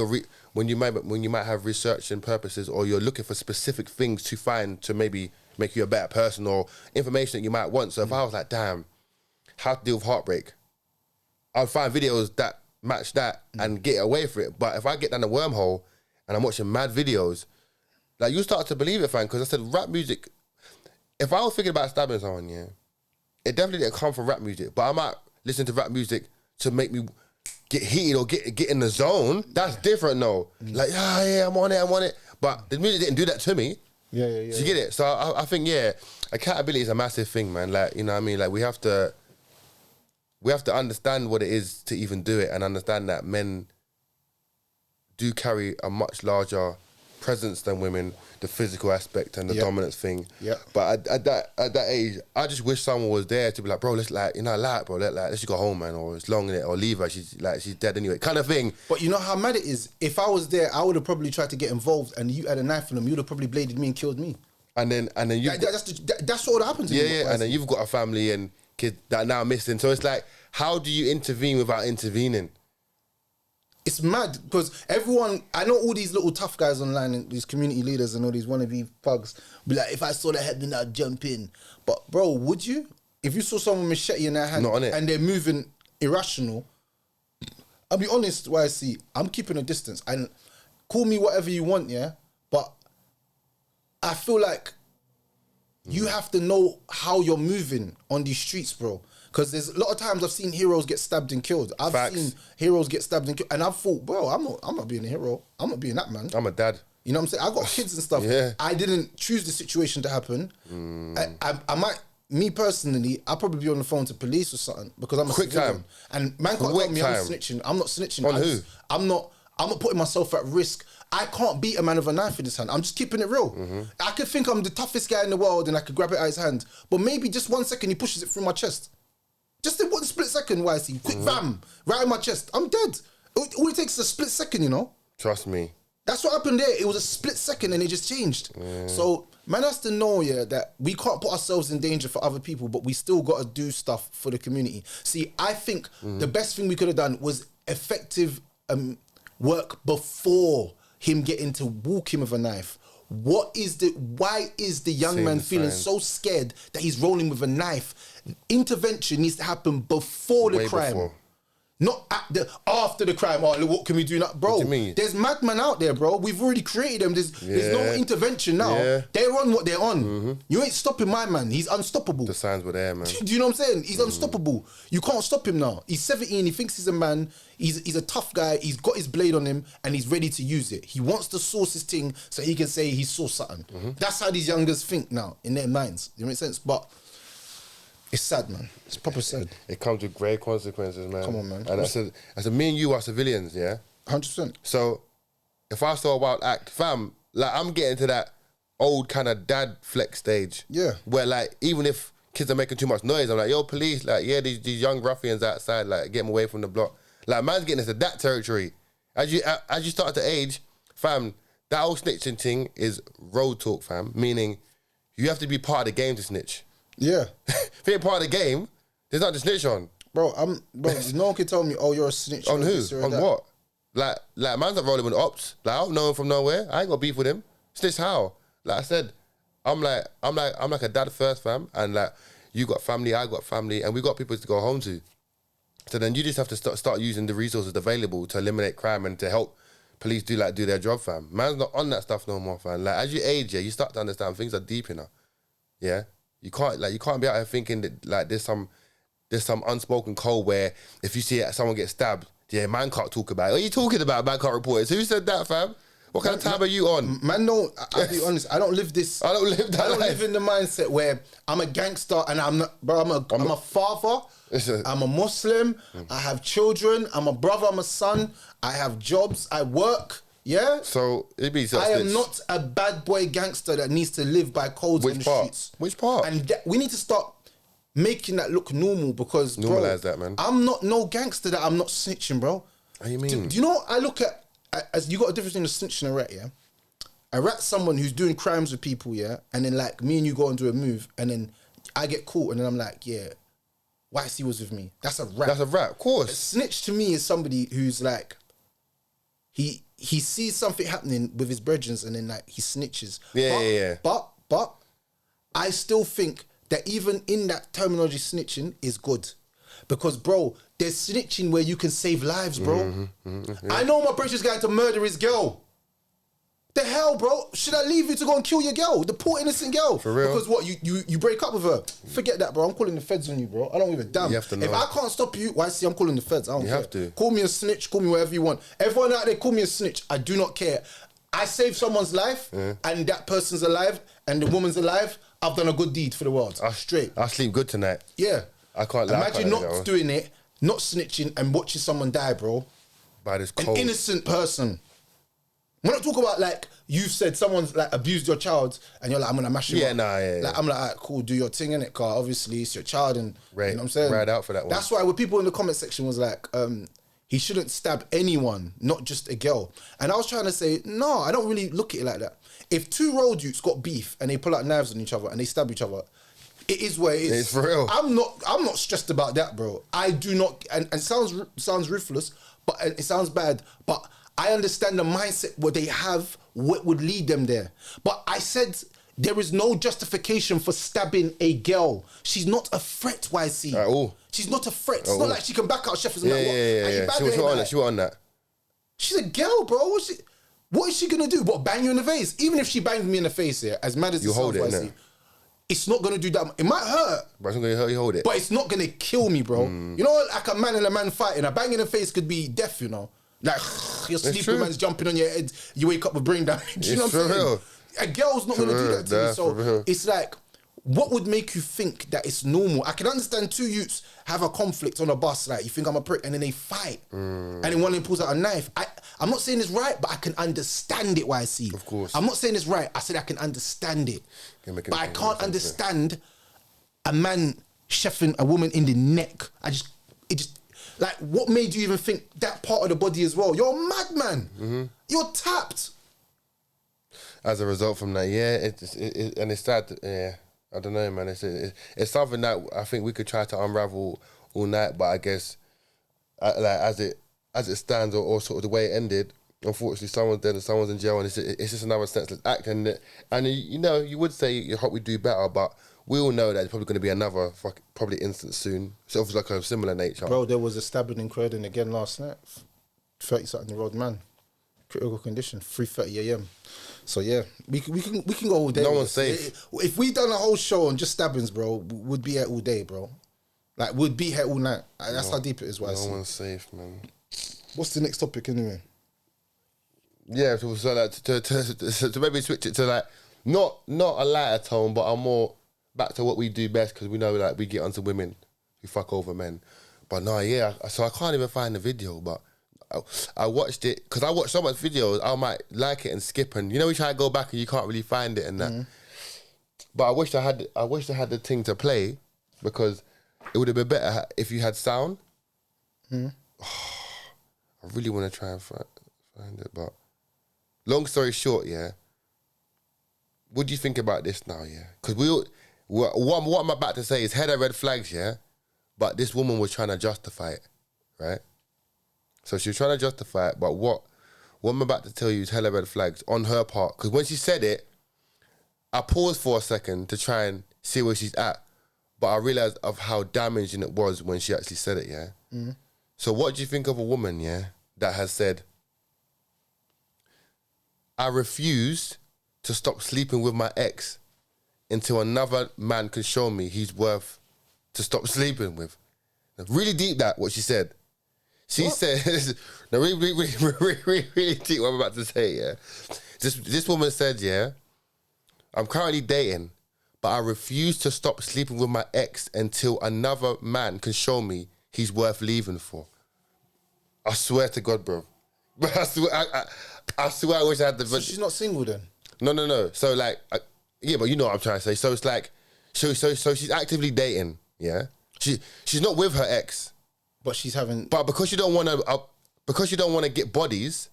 S2: when you might have research and purposes, or you're looking for specific things to find to maybe make you a better person, or information that you might want. So if I was like, damn, how to deal with heartbreak, I'll find videos that match that and get away from it. But if I get down the wormhole and I'm watching mad videos, like, you start to believe it, fam. Because I said rap music, if I was thinking about stabbing someone, yeah, it definitely didn't come from rap music. But I might listen to rap music to make me get heated or get in the zone. That's different, though. Like, yeah, I'm on it. But the music didn't do that to me.
S1: Yeah.
S2: So you get it? So I think, yeah, accountability is a massive thing, man. Like, you know what I mean? Like, we have to understand what it is to even do it, and understand that men do carry a much larger presence than women, the physical aspect and the dominance thing. Yeah. But at that age, I just wish someone was there to be like, bro, let's let's just go home, man, or it's long in it, or leave her. She's dead anyway, kind of thing.
S1: But you know how mad it is? If I was there, I would have probably tried to get involved, and you had a knife in them, you would have probably bladed me and killed me.
S2: And then you
S1: that's what would happen to me.
S2: Yeah. And then you've got a family and kids that are now missing. So it's like, how do you intervene without intervening?
S1: It's mad, because everyone, I know all these little tough guys online, and these community leaders and all these wannabe thugs, be like, if I saw the head, then I'd jump in. But bro, would you? If you saw someone machete in their hand and they're moving irrational, I'll be honest, what I see, I'm keeping a distance. And call me whatever you want, yeah? But I feel like you have to know how you're moving on these streets, bro. Because there's a lot of times I've seen heroes get stabbed and killed. I've seen heroes get stabbed and killed, and I've thought, bro, I'm not being a hero. I'm not being that man.
S2: I'm a dad.
S1: You know what I'm saying? I got kids and stuff.
S2: Yeah.
S1: I didn't choose the situation to happen. I might, me personally, I'll probably be on the phone to police or something because I'm a
S2: Quick
S1: civilian.
S2: time.
S1: And man can't tell me I'm snitching. I'm not snitching.
S2: On who?
S1: I'm not putting myself at risk. I can't beat a man with a knife in his hand. I'm just keeping it real. I could think I'm the toughest guy in the world and I could grab it out of his hand. But maybe just 1 second he pushes it through my chest. Just in 1 split second, YC. Quick bam, right in my chest. I'm dead. All it takes is a split second, you know?
S2: Trust me.
S1: That's what happened there. It was a split second and it just changed. So man has to know, yeah, that we can't put ourselves in danger for other people, but we still got to do stuff for the community. See, I think the best thing we could have done was effective work before him getting to walk him with a knife. Why is the young man feeling so scared that he's rolling with a knife? Intervention needs to happen before the crime.
S2: Before.
S1: Not after the crime. Oh, look, what can we do now? Bro,
S2: What do you mean?
S1: There's madmen out there, bro. We've already created them. There's no intervention now.
S2: Yeah.
S1: They're on what they're on. You ain't stopping my man. He's unstoppable.
S2: The signs were there, man.
S1: Do you know what I'm saying? He's unstoppable. You can't stop him now. He's 17. He thinks he's a man. He's a tough guy. He's got his blade on him and he's ready to use it. He wants to source his thing so he can say he saw something. That's how these youngers think now in their minds. You make sense? But it's sad, man. It's proper sad.
S2: It comes with grave consequences, man.
S1: Come on, man.
S2: And I said, me and you are civilians, yeah?
S1: 100%.
S2: So if I saw a wild act, fam, like I'm getting to that old kind of dad flex stage.
S1: Yeah.
S2: Where like, even if kids are making too much noise, I'm like, yo, police, like, yeah, these young ruffians outside, like, get them away from the block. Like, man's getting into that territory. As you start to age, fam, that old snitching thing is road talk, fam. Meaning, you have to be part of the game to snitch.
S1: Yeah.
S2: If you ain't part of the game, there's nothing to snitch on.
S1: Bro, no one can tell me, oh, you're a snitch.
S2: On who? On
S1: that.
S2: what? Like man's not rolling with ops. Like, I don't know him from nowhere. I ain't got beef with him. Snitch how? Like I said, I'm like a dad first, fam. And like, you got family, I got family, and we got people to go home to. So then you just have to start using the resources available to eliminate crime and to help police do their job, fam. Man's not on that stuff no more, fam. Like, as you age, yeah, you start to understand things are deep, you know. Yeah? You can't be out here thinking that like there's some unspoken code where if you see someone get stabbed, yeah, man can't talk about it. What are you talking about? Man can't report it. So who said that, fam? What kind of time are you on?
S1: Man, no, I'll be honest. I don't live this.
S2: I don't live that
S1: I don't
S2: life.
S1: live in the mindset where I'm a gangster and I'm not, bro. I'm a father. I'm a Muslim. I have children. I'm a brother. I'm a son. I have jobs. I work. Yeah.
S2: So it'd be.
S1: I am not a bad boy gangster that needs to live by codes on the streets.
S2: Which part?
S1: And we need to start making that look normal because,
S2: normalize that, man.
S1: I'm not no gangster that I'm not snitching, bro.
S2: What do you mean?
S1: Do you know what I look at? As you got a difference between a snitch and a rat, yeah? A rat's someone who's doing crimes with people, yeah? And then like me and you go and do a move and then I get caught and then I'm like, yeah, YC was with me. That's a rat.
S2: That's a rat, of course.
S1: A snitch to me is somebody who's like, he sees something happening with his brethren and then like he snitches.
S2: Yeah.
S1: But I still think that even in that terminology, snitching is good. Because, bro, there's snitching where you can save lives, bro. Yeah. I know my brother's going to murder his girl. The hell, bro? Should I leave you to go and kill your girl? The poor innocent girl.
S2: For real?
S1: Because what, you break up with her? Forget that, bro. I'm calling the feds on you, bro. I don't give a damn.
S2: You have to know.
S1: If I can't stop you, why see I'm calling the feds? I don't care.
S2: You have to.
S1: Call me a snitch, call me whatever you want. Everyone out there, call me a snitch. I do not care. I saved someone's life and that person's alive and the woman's alive. I've done a good deed for the world. Straight.
S2: I'll sleep good tonight.
S1: Yeah.
S2: I can't lie.
S1: Imagine not doing it, not snitching and watching someone die, bro.
S2: By this
S1: An
S2: cold.
S1: innocent person. We're not talking about like you've said someone's like abused your child and you're like, I'm gonna mash him up. Like, I'm like, alright, cool, do your thing in it, car. Obviously it's your child and you know what I'm saying?
S2: Ride out for that one.
S1: That's why when people in the comment section was like, he shouldn't stab anyone, not just a girl. And I was trying to say, no, I don't really look at it like that. If two road youths got beef and they pull out knives on each other and they stab each other, it is what it is.
S2: It's for real.
S1: I'm not stressed about that, bro. I do not, and it sounds ruthless, but it sounds bad, but I understand the mindset what they have, what would lead them there. But I said there is no justification for stabbing a girl. She's not a threat, YC.
S2: At all.
S1: She's not a threat. It's not like she can back out Sheffers and
S2: Yeah. She was on that.
S1: She's a girl, bro. What is she gonna do? What, bang you in the face? Even if she banged me in the face here, as mad as
S2: You
S1: it
S2: hold
S1: sounds,
S2: it,
S1: YC,
S2: innit?
S1: it's not gonna do that. It might hurt,
S2: But it's not gonna hurt you, hold it.
S1: but it's not gonna kill me, bro. You know, like a man and a man fighting, a bang in the face could be death, you know. Like, you're sleeping,
S2: true.
S1: man's jumping on your head, you wake up with brain damage. You know what I'm saying?
S2: real.
S1: A girl's not gonna do that to
S2: Yeah,
S1: me.
S2: for real.
S1: So it's like, what would make you think that it's normal? I can understand two youths have a conflict on a bus, like you think I'm a prick, and then they fight, and then one of them pulls out a knife. I'm not saying it's right, but I can understand it. Why I see.
S2: Of course.
S1: I'm not saying it's right. I said I can understand it,
S2: You're making
S1: but I
S2: sense,
S1: can't
S2: yeah.
S1: understand a man chefing a woman in the neck. Like, what made you even think that part of the body as well? You're a madman. You're tapped.
S2: As a result from that, yeah, and it's sad. Yeah, I don't know, man. It's something that I think we could try to unravel all night, but I guess like as it stands, or sort of the way it ended, unfortunately, someone's dead and someone's in jail, and it's just another senseless act. And you know, you would say you hope we do better, but we all know that there's probably going to be another probably instance soon. So it's like a similar nature.
S1: Bro, there was a stabbing in Croydon again last night. 30-something-year-old man, critical condition, 3:30 a.m. So yeah, we can go all day.
S2: No one's safe.
S1: If we done a whole show on just stabbings, bro, we'd be here all day, bro. Like, we'd be here all night. That's how deep it is. What I see.
S2: No one's safe, man.
S1: What's the next topic anyway?
S2: Yeah, so like to maybe switch it to like not a lighter tone, but a more back to what we do best, because we know like we get onto women who fuck over men. But no, yeah, so I can't even find the video, but I watched it because I watch so much videos, I might like it and skip, and you know, we try to go back and you can't really find it and that. But I wish I had the thing to play, because it would have been better if you had sound. I really want to try and find it, but long story short, yeah. What do you think about this now, yeah? Because what I'm about to say is head of red flags, yeah? But this woman was trying to justify it, right? So she was trying to justify it, but what I'm about to tell you is hella red flags on her part. Because when she said it, I paused for a second to try and see where she's at, but I realised of how damaging it was when she actually said it, yeah? So what do you think of a woman, yeah, that has said, I refuse to stop sleeping with my ex until another man can show me he's worth to stop sleeping with? Really deep, that, what she said. She said, no, really deep what I'm about to say, yeah. This woman said, yeah, I'm currently dating, but I refuse to stop sleeping with my ex until another man can show me he's worth leaving for. I swear to God, bro. I swear I wish I had the...
S1: So she's not single then?
S2: No. So like, yeah, but you know what I'm trying to say. So it's like, so she's actively dating, yeah? She's not with her ex.
S1: But she's having...
S2: But because you don't want to get bodies,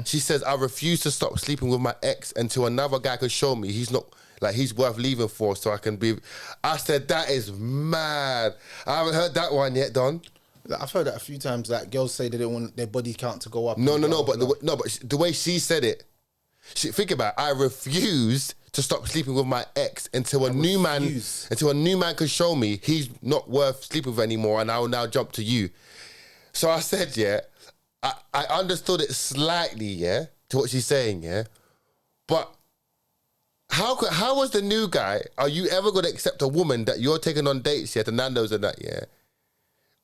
S2: she says, I refuse to stop sleeping with my ex until another guy can show me he's not, like, he's worth leaving for, so I can be... I said, that is mad. I haven't heard that one yet, Don.
S1: I've heard that a few times, like, girls say they don't want their body count to go up.
S2: No, but the way she said it, think about it, I refused to stop sleeping with my ex until a new man can show me he's not worth sleeping with anymore, and I will now jump to you. So I said, yeah, I understood it slightly, yeah, to what she's saying, yeah, but how was the new guy? Are you ever going to accept a woman that you're taking on dates, yeah, to Nando's and that, yeah?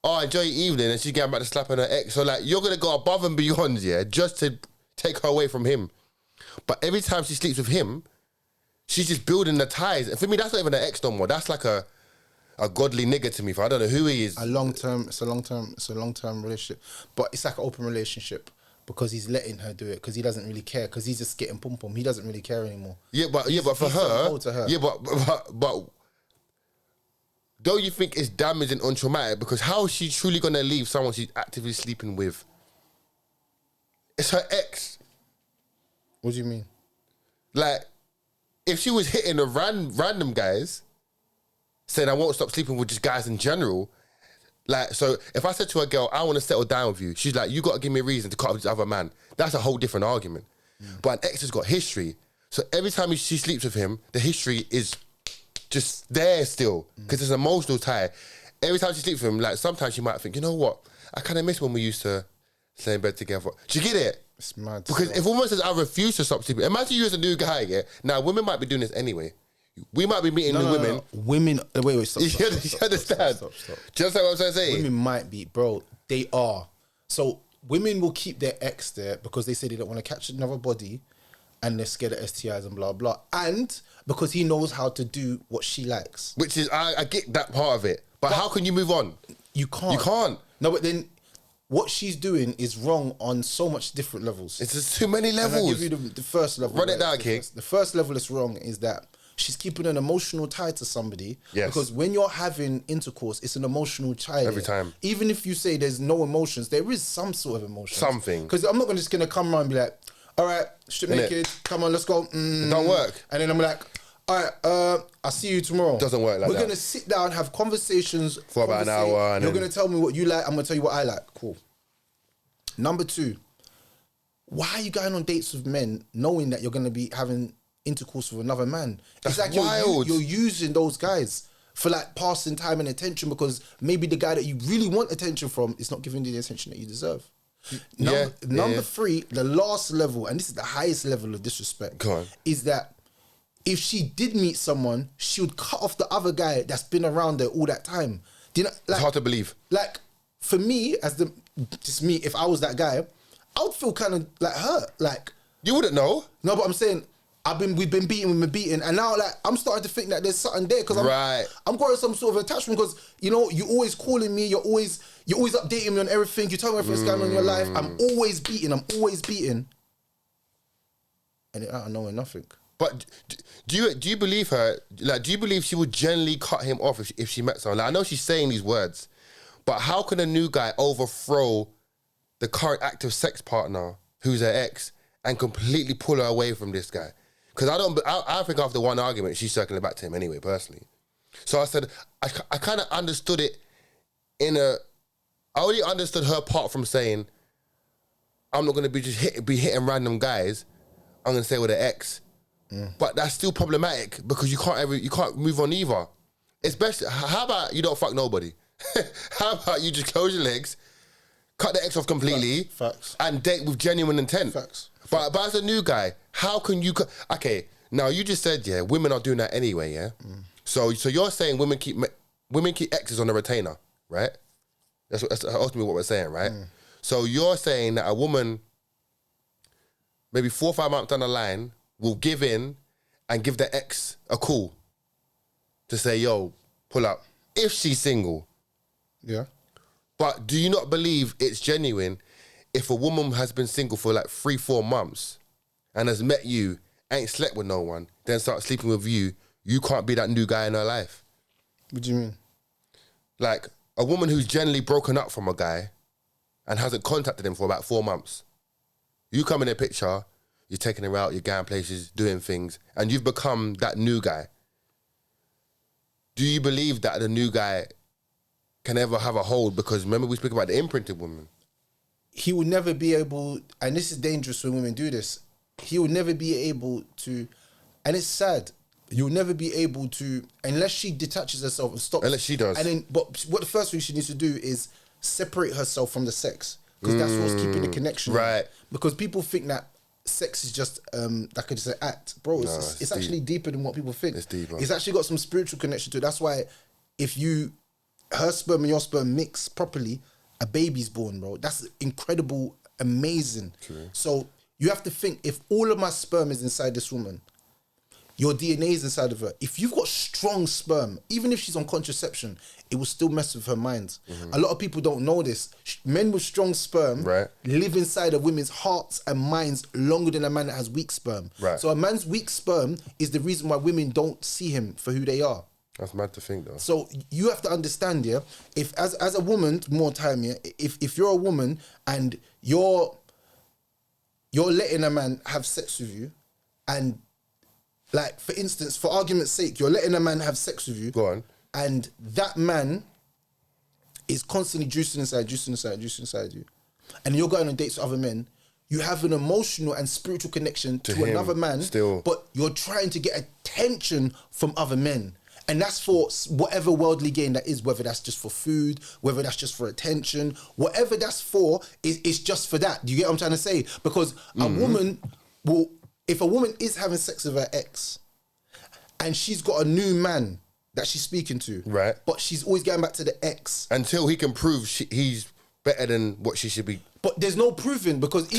S2: Oh, enjoy your evening, and she's going back to slapping her ex. So like, you're going to go above and beyond, yeah, just to take her away from him. But every time she sleeps with him, she's just building the ties. And for me, that's not even an ex no more. That's like a godly nigga to me. I don't know who he is.
S1: It's a long-term relationship. But it's like an open relationship, because he's letting her do it, because he doesn't really care, because he's just getting pum-pum. He doesn't really care anymore.
S2: Yeah, but for her, yeah, but don't you think it's damaging and traumatic? Because how is she truly going to leave someone she's actively sleeping with? It's her ex.
S1: What do you mean?
S2: Like, if she was hitting the random guys, saying I won't stop sleeping with just guys in general, like, so if I said to a girl, I want to settle down with you, she's like, you got to give me a reason to cut off this other man. That's a whole different argument. But an ex has got history. So every time she sleeps with him, the history is just there still, because it's an emotional tie. Every time she sleeps with him, like, sometimes she might think, you know what, I kind of miss when we used to stay in bed together. Do you get it?
S1: It's mad.
S2: Because if a woman says, I refuse to stop sleeping, imagine you as a new guy, yeah? Now, women might be doing this anyway. We might be meeting new women.
S1: No. Women, wait, stop.
S2: You understand?
S1: Stop.
S2: Just like what I'm trying to say.
S1: Women might be, bro. They are. So women will keep their ex there because they say they don't want to catch another body, and they're scared of STIs and blah blah, and because he knows how to do what she likes.
S2: Which is, I get that part of it, but how can you move on?
S1: You can't.
S2: You can't.
S1: No, but then what she's doing is wrong on so much different levels.
S2: It's just too many
S1: And I'll
S2: levels.
S1: give you the first level.
S2: Run it down, King.
S1: The first level that's wrong is that she's keeping an emotional tie to somebody.
S2: Yes.
S1: Because when you're having intercourse, it's an emotional tie.
S2: Every time.
S1: Even if you say there's no emotions, there is some sort of emotion.
S2: Something.
S1: Because I'm not just going to come around and be like, all right, strip naked, come on, let's go.
S2: It don't work.
S1: And then I'm like, all right, I'll see you tomorrow.
S2: Doesn't work like
S1: We're
S2: that.
S1: going to sit down, have conversations.
S2: For about an hour. And
S1: You're
S2: then...
S1: going to tell me what you like. I'm going to tell you what I like. Cool. Number 2, why are you going on dates with men knowing that you're going to be having intercourse with another man?
S2: That's
S1: it's like
S2: wild.
S1: You're using those guys for like passing time and attention because maybe the guy that you really want attention from is not giving you the attention that you deserve. Number 3, the last level, and this is the highest level of disrespect,
S2: Go on.
S1: is that if she did meet someone, she would cut off the other guy that's been around there all that time. Do you know? Like,
S2: It's hard to believe.
S1: Like, for me, just me, if I was that guy, I would feel kind of like hurt. Like,
S2: You wouldn't know.
S1: no, but I'm saying we've been beating, and now like I'm starting to think that there's something there because I'm growing some sort of attachment because you're always calling me, you're always updating me on everything. You tell me everything's going on in your life. I'm always beating, and I don't know nothing.
S2: But do you believe her? Like, do you believe she would generally cut him off if she met someone? Like, I know she's saying these words, but how can a new guy overthrow the current active sex partner who's her ex and completely pull her away from this guy? Because I think after one argument, she's circling back to him anyway, personally. So I said, I kind of understood it I only understood her part from saying, I'm not going to be hitting random guys. I'm going to stay with her ex. But that's still problematic because you can't move on either. Especially, how about you don't fuck nobody? How about you just close your legs, cut the ex off completely,
S1: Facts.
S2: and date with genuine intent?
S1: Facts.
S2: But as a new guy, how can you? Okay, now you just said women are doing that anyway, yeah. So you're saying women keep exes on a retainer, right? That's ultimately what we're saying, right? So you're saying that a woman, maybe 4 or 5 months down the line, will give in and give the ex a call to say, yo, pull up, if she's single.
S1: Yeah.
S2: But do you not believe it's genuine if a woman has been single for like 3-4 months and has met you, ain't slept with no one, then starts sleeping with you, you can't be that new guy in her life?
S1: What do you mean?
S2: Like, a woman who's generally broken up from a guy and hasn't contacted him for about 4 months. You come in a picture, you're taking her out, you're going places, doing things, and you've become that new guy. Do you believe that the new guy can ever have a hold? Because remember we speak about the imprinted woman.
S1: He will never be able, and this is dangerous when women do this, he will never be able to, and it's sad, you'll never be able to, unless she detaches herself and stops.
S2: Unless she does.
S1: And then, but what the first thing she needs to do is separate herself from the sex, because that's what's keeping the connection.
S2: Right.
S1: Because people think that sex is just like just an act. Bro, it's actually deeper than what people think.
S2: It's deeper.
S1: It's actually got some spiritual connection to it. That's why if her sperm and your sperm mix properly, a baby's born, bro. That's incredible, amazing.
S2: True.
S1: So you have to think, if all of my sperm is inside this woman, your DNA is inside of her. If you've got strong sperm, even if she's on contraception, it will still mess with her mind. A lot of people don't know this. Men with strong sperm live inside of women's hearts and minds longer than a man that has weak sperm.
S2: Right.
S1: So a man's weak sperm is the reason why women don't see him for who they are.
S2: That's mad to think, though.
S1: So you have to understand, yeah, if as a woman, more time, yeah, if you're a woman and you're letting a man have sex with you, and like, for instance, for argument's sake, you're letting a man have sex with you.
S2: Go on.
S1: And that man is constantly juicing inside you. And you're going on dates with other men. You have an emotional and spiritual connection to another man.
S2: Still.
S1: But you're trying to get attention from other men. And that's for whatever worldly gain that is, whether that's just for food, whether that's just for attention, whatever that's for, it's just for that. Do you get what I'm trying to say? Because a woman will, if a woman is having sex with her ex, and she's got a new man that she's speaking to.
S2: Right.
S1: But she's always going back to the ex.
S2: Until he can prove he's better than what she should be.
S1: But there's no proving because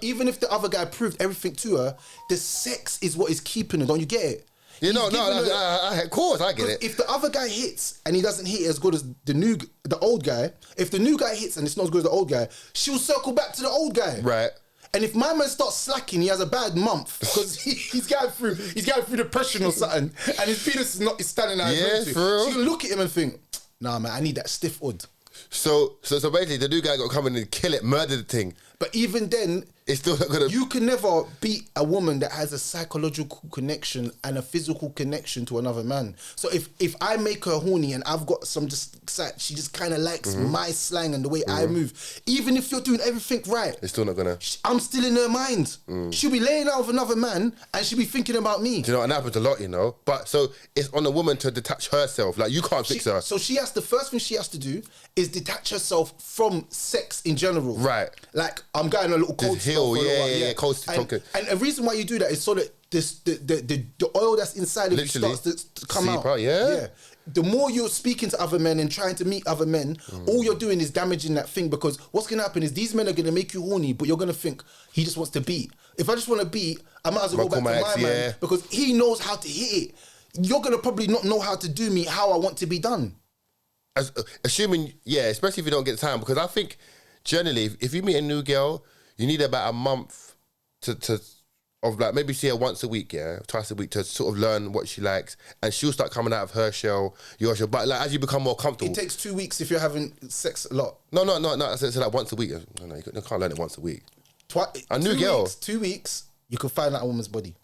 S1: even if the other guy proved everything to her, the sex is what is keeping her. Don't you get it?
S2: Of course, I get it.
S1: If the other guy hits and he doesn't hit as good as the old guy, if the new guy hits and it's not as good as the old guy, she'll circle back to the old guy.
S2: Right.
S1: And if my man starts slacking, he has a bad month because he's going through depression or something, and his penis is standing out.
S2: Yeah, for real.
S1: So you look at him and think, nah, man, I need that stiff hood.
S2: So basically, the new guy got to come in and kill it, murder the thing.
S1: But even then,
S2: it's still not gonna.
S1: You can never beat a woman that has a psychological connection and a physical connection to another man. So if I make her horny and I've got some she just kind of likes my slang and the way I move. Even if you're doing everything right,
S2: it's still not gonna.
S1: I'm still in her mind. She'll be laying out with another man and she'll be thinking about me.
S2: Do you know, and that happens a lot, you know. But so it's on the woman to detach herself. Like you can't fix her.
S1: So the first thing she has to do is detach herself from sex in general.
S2: Right.
S1: Like I'm going a little cold
S2: hill, cold talking.
S1: And the reason why you do that is so that the oil that's inside of you starts to come out.
S2: Yeah.
S1: The more you're speaking to other men and trying to meet other men, all you're doing is damaging that thing, because what's going to happen is these men are going to make you horny, but you're going to think he just wants to beat. If I just want to beat, I might as well go back to my man because he knows how to hit it. You're going to probably not know how to do me how I want to be done.
S2: Assuming, especially if you don't get time, because I think generally if you meet a new girl, you need about a month to like maybe see her once a week, twice a week, to sort of learn what she likes, and she'll start coming out of her shell, your shell. But like as you become more comfortable,
S1: it takes 2 weeks if you're having sex a lot.
S2: No. It's like once a week. No, you can't learn it once a week. A new girl.
S1: 2 weeks, you can find out a woman's body.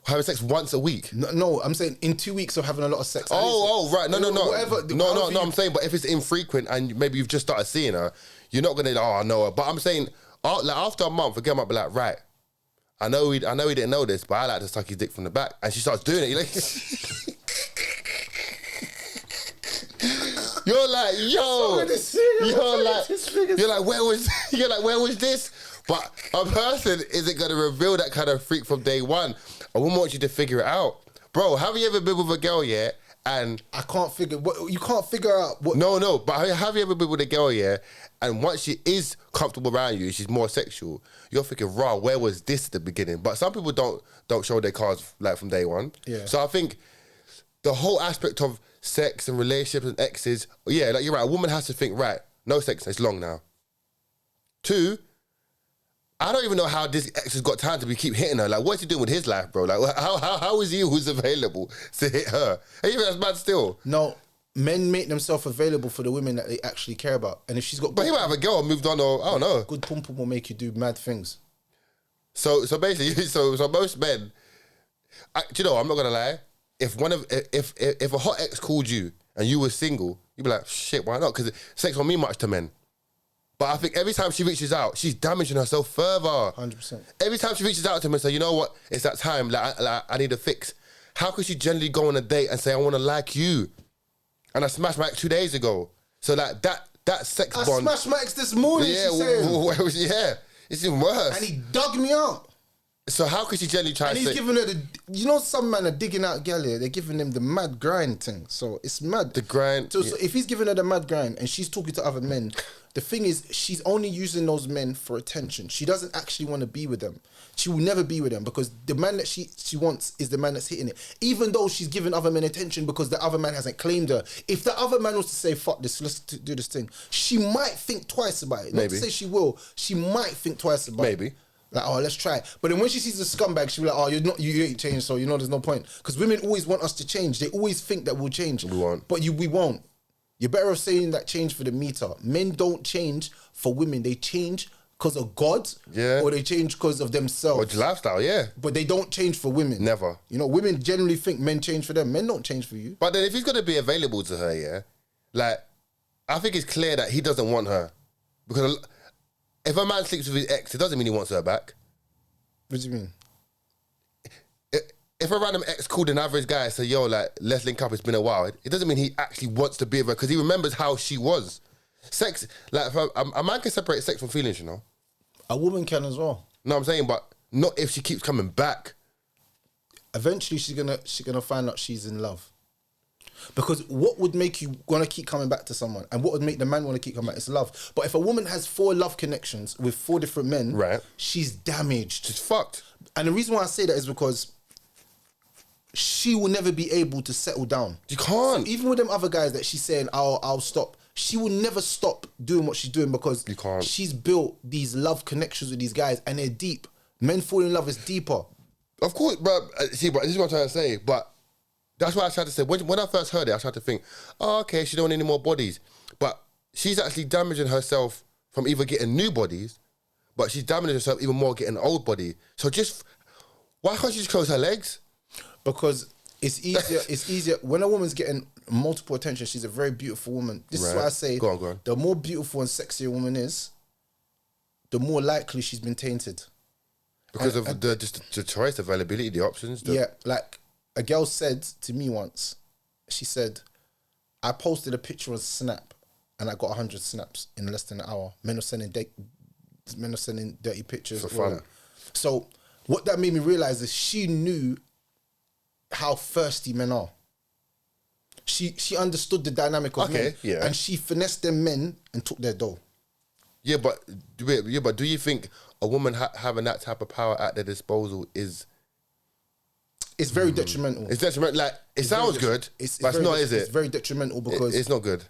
S2: Having sex once a week?
S1: No, I'm saying in 2 weeks of having a lot of sex.
S2: Right. No.
S1: Whatever.
S2: No, I'm saying, but if it's infrequent and maybe you've just started seeing her, you're not gonna. I know her. But I'm saying, like after a month, a girl might be like, right. I know he didn't know this, but I like to suck his dick from the back, and she starts doing it. You're like, you're like, where was this? But a person isn't gonna reveal that kind of freak from day one. A woman wants you to figure it out, bro. Have you ever been with a girl yet? And
S1: I can't figure. You can't figure out what.
S2: No. But have you ever been with a girl and once she is comfortable around you, she's more sexual. You're thinking, raw, where was this at the beginning? But some people don't show their cards like from day one.
S1: Yeah.
S2: So I think the whole aspect of sex and relationships and exes, like you're right. A woman has to think, right, no sex, it's long now. 2, I don't even know how this ex has got time to keep hitting her. Like, what's he doing with his life, bro? Like, how is he who's available to hit her? And even that's bad still.
S1: No. Men make themselves available for the women that they actually care about. And if she's got...
S2: But he might have a girl moved on, or I don't know.
S1: Good pum-pum will make you do mad things.
S2: So basically, so most men... do you know, I'm not going to lie. If a hot ex called you and you were single, you'd be like, shit, why not? Because sex won't mean much to men. But I think every time she reaches out, she's damaging herself further.
S1: 100%.
S2: Every time she reaches out to him and say, you know what? It's that time. Like I need a fix. How could she generally go on a date and say, I want to like you? And I smashed my ex 2 days ago. So like that sex bond.
S1: I smashed my ex this morning,
S2: it's even worse.
S1: And he dug me out.
S2: So how could she generally try
S1: and
S2: to
S1: he's giving her some men are digging out gal here, they're giving him the mad grind thing. So it's mad.
S2: The grind.
S1: So if he's giving her the mad grind and she's talking to other men, the thing is she's only using those men for attention. She doesn't actually want to be with them. She will never be with them because the man that she wants is the man that's hitting it. Even though she's giving other men attention because the other man hasn't claimed her. If the other man was to say, fuck this, let's do this thing, she might think twice about it. Not to say she will. She might think twice about it. Like, oh, let's try it. But then when she sees the scumbag, she'll be like, oh, you ain't changed, so there's no point. Because women always want us to change. They always think that we'll change.
S2: We won't.
S1: But we won't. You're better off saying that change for the meter. Men don't change for women. They change because of God, or they change because of themselves.
S2: Or lifestyle,
S1: But they don't change for women.
S2: Never.
S1: Women generally think men change for them. Men don't change for you.
S2: But then if he's going to be available to her, like, I think it's clear that he doesn't want her. Because if a man sleeps with his ex, it doesn't mean he wants her back.
S1: What do you mean?
S2: If a random ex called an average guy and said, yo, like, let's link up, it's been a while, it doesn't mean he actually wants to be with her because he remembers how she was. Sex, like, a man can separate sex from feelings, you know?
S1: A woman can as well.
S2: No, I'm saying, but not if she keeps coming back.
S1: eventually she's gonna find out she's in love. Because what would make you want to keep coming back to someone, and what would make the man want to keep coming back is love. But if a woman has 4 love connections with 4 different men,
S2: right,
S1: she's damaged.
S2: She's fucked.
S1: And the reason why I say that is because she will never be able to settle down.
S2: You can't.
S1: So even with them other guys that she's saying, I'll stop, she will never stop doing what she's doing because
S2: you can't.
S1: She's built these love connections with these guys, and they're deep. Men fall in love is deeper.
S2: Of course, bro. See, but this is what I'm trying to say. But that's why I tried to say, when I first heard it, I tried to think, oh, okay, she don't want any more bodies. But she's actually damaging herself from either getting new bodies, but she's damaging herself even more getting old body. So why can't she just close her legs?
S1: Because it's easier. It's easier when a woman's getting multiple attention. She's a very beautiful woman. This is why I say,
S2: go on.
S1: The more beautiful and sexy a woman is, the more likely she's been tainted.
S2: Because of the choice, the availability, the options.
S1: Yeah, like a girl said to me once, she said, I posted a picture on Snap and I got 100 snaps in less than an hour. Men are sending dirty pictures.
S2: For fun.
S1: So what that made me realize is she knew how thirsty men are. She understood the dynamic of men.
S2: Yeah.
S1: And she finessed them men and took their dough.
S2: Yeah, but do you think a woman having that type of power at their disposal is...
S1: It's very detrimental.
S2: It's detrimental. Like, it sounds good, but it's not, is it?
S1: It's very detrimental because...
S2: It's not good.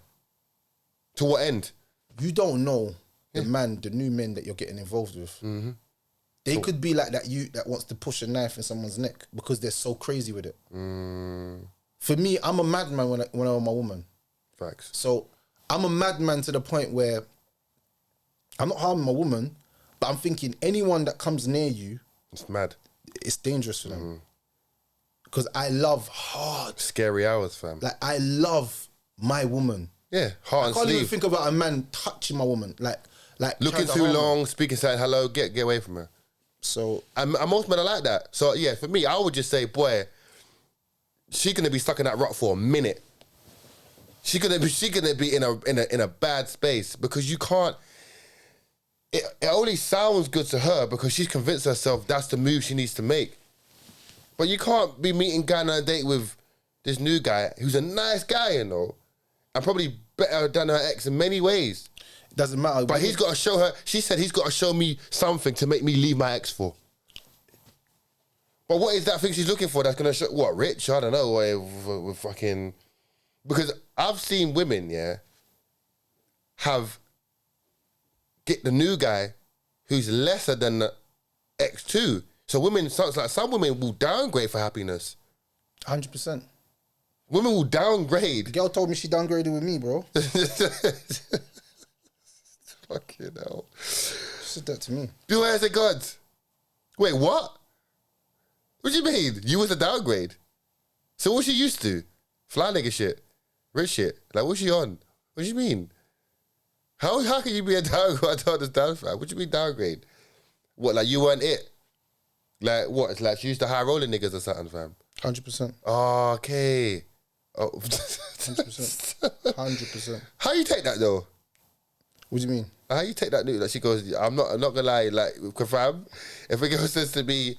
S2: To what end?
S1: You don't know the new men that you're getting involved with. Mm-hmm. They could be like that wants to push a knife in someone's neck because they're so crazy with it. For me, I'm a madman when I'm with my woman.
S2: Facts.
S1: So I'm a madman to the point where I'm not harming my woman, but I'm thinking anyone that comes near you...
S2: It's mad.
S1: It's dangerous for them. Because I love hard.
S2: Scary hours, fam.
S1: Like, I love my woman.
S2: Yeah, heart and sleeve.
S1: I can't even think about a man touching my woman. Like
S2: looking too long, speaking, saying hello, get away from her.
S1: So...
S2: And most men are like that. So, yeah, for me, I would just say, boy, she's going to be stuck in that rut for a minute. She's gonna be in a bad space because you can't... It only sounds good to her because she's convinced herself that's the move she needs to make. But you can't be meeting guy on a date with this new guy who's a nice guy, you know, and probably better than her ex in many ways.
S1: It doesn't matter.
S2: But he's got to show her... She said he's got to show me something to make me leave my ex for. But what is that thing she's looking for that's going to show... What, rich? I don't know. With fucking... Because I've seen women, get the new guy who's lesser than the ex too. So women, some women will downgrade for happiness.
S1: 100%.
S2: Women will downgrade.
S1: The girl told me she downgraded with me, bro.
S2: Fucking hell.
S1: She said that to me.
S2: Beware the gods. Wait, what? What do you mean? You was a downgrade? So what's she used to? Fly nigga shit? Rich shit? Like, what's she on? What do you mean? How can you be a downgrade? I don't understand, fam. What do you mean downgrade? What, like you weren't it? Like, what? It's like she used to high rolling niggas or something, fam?
S1: 100%.
S2: Oh, okay. Oh.
S1: 100%. 100%.
S2: How you take that, though?
S1: What do you mean?
S2: How you take that news? Like, she goes, I'm not gonna lie, like, fam, if a girl says to me,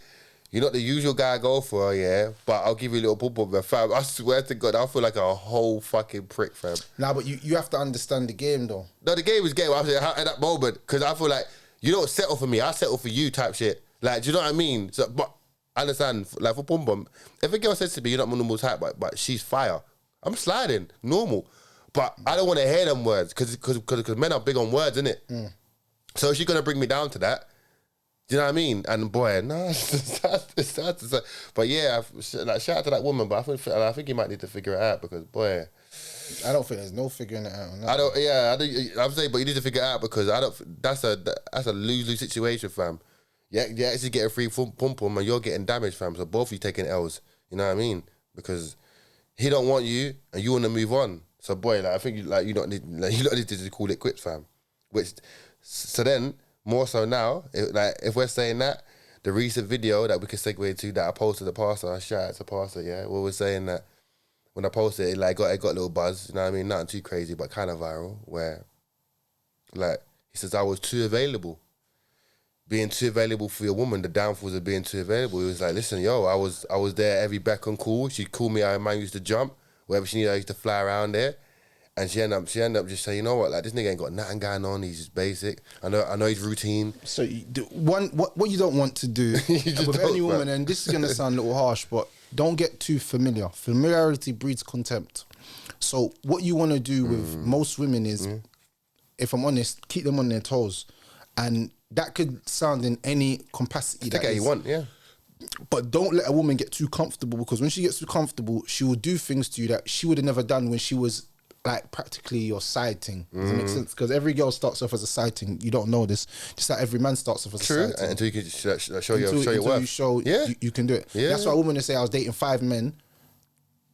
S2: you're not the usual guy I go for, yeah, but I'll give you a little bum bum, fam, I swear to God, I feel like a whole fucking prick, fam.
S1: Nah, but you have to understand the game, though.
S2: No, the game is game. I'm saying at that moment, because I feel like you don't settle for me, I settle for you type shit. Like, do you know what I mean? So, but I understand, like, for bum bum, if a girl says to me, you're not my normal type, but she's fire, I'm sliding, normal. But I don't want to hear them words, because men are big on words, innit? So she's going to bring me down to that. Do you know what I mean? And boy, no, it's sad to say. But yeah, like, shout out to that woman, but I think you might need to figure it out because, boy...
S1: I don't think there's no figuring it out on that.
S2: I'm saying, but you need to figure it out because that's a lose-lose situation, fam. Yeah, actually getting free pum-pum and you're getting damaged, fam. So both of you taking L's, you know what I mean? Because he don't want you and you want to move on. So boy, like, I think you don't need to just call it quits, fam. So then... More so now, if we're saying that, the recent video that we can segue to that I posted to Pastor, shout out to Pastor, yeah, we were saying that when I posted it, like, it got a little buzz, you know what I mean? Nothing too crazy, but kind of viral, where, like, he says, I was too available. being too available for your woman, the downfalls of being too available. It was like, listen, yo, I was there every beck and call. She'd call me, I man used to jump. Wherever she needed, I used to fly around there. And she ended up just saying, you know what, like this nigga ain't got nothing going on. He's just basic. I know his routine.
S1: So what you don't want to do with any woman, and this is gonna sound a little harsh, but don't get too familiar. Familiarity breeds contempt. So what you want to do with most women is, if I'm honest, keep them on their toes, and that could sound in any capacity.
S2: Take it how you want, yeah.
S1: But don't let a woman get too comfortable, because when she gets too comfortable, she will do things to you that she would have never done when she was like practically your side thing. Does that make sense? Because every girl starts off as a side thing. You don't know this. Just like every man starts off as a side thing.
S2: Until you can show your worth.
S1: You can do it. Yeah. That's why a woman would say, I was dating 5 men,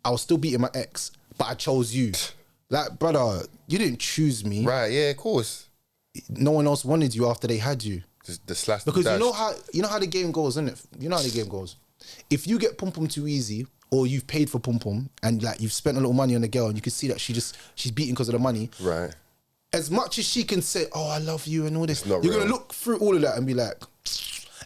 S1: I was still beating my ex, but I chose you. Like, brother, you didn't choose me.
S2: Right, yeah, of course.
S1: No one else wanted you after they had you.
S2: The slash,
S1: because you know how the game goes, isn't it? You know how the game goes. If you get pum too easy, or you've paid for pum and like you've spent a little money on the girl, and you can see that she's beating because of the money.
S2: Right.
S1: As much as she can say, "Oh, I love you" and all this,
S2: you're
S1: gonna look through all of that and be like,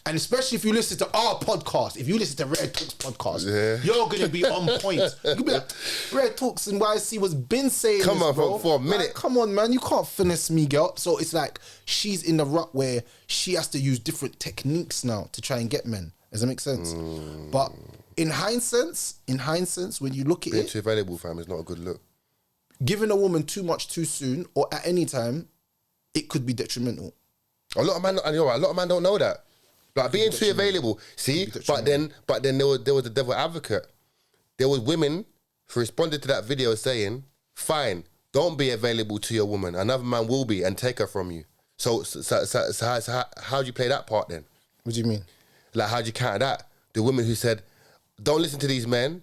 S1: and especially if you listen to our podcast, if you listen to Red Talks podcast, you're gonna be on point. You can be like, Red Talks and YC was been saying
S2: come
S1: this,
S2: on,
S1: bro.
S2: for a minute.
S1: Like, come on, man, you can't finesse me, girl. So it's like she's in the rut where she has to use different techniques now to try and get men. Does that make sense? But in hindsight, when you look at
S2: being
S1: it,
S2: too available, fam, is not a good look.
S1: Giving a woman too much too soon or at any time, it could be detrimental.
S2: A lot of men don't know that. Like being too available. See, but then there was the devil advocate. There was women who responded to that video saying, "Fine, don't be available to your woman. Another man will be and take her from you." So how do you play that part then?
S1: What do you mean?
S2: Like, how do you counter that? The women who said, "Don't listen to these men.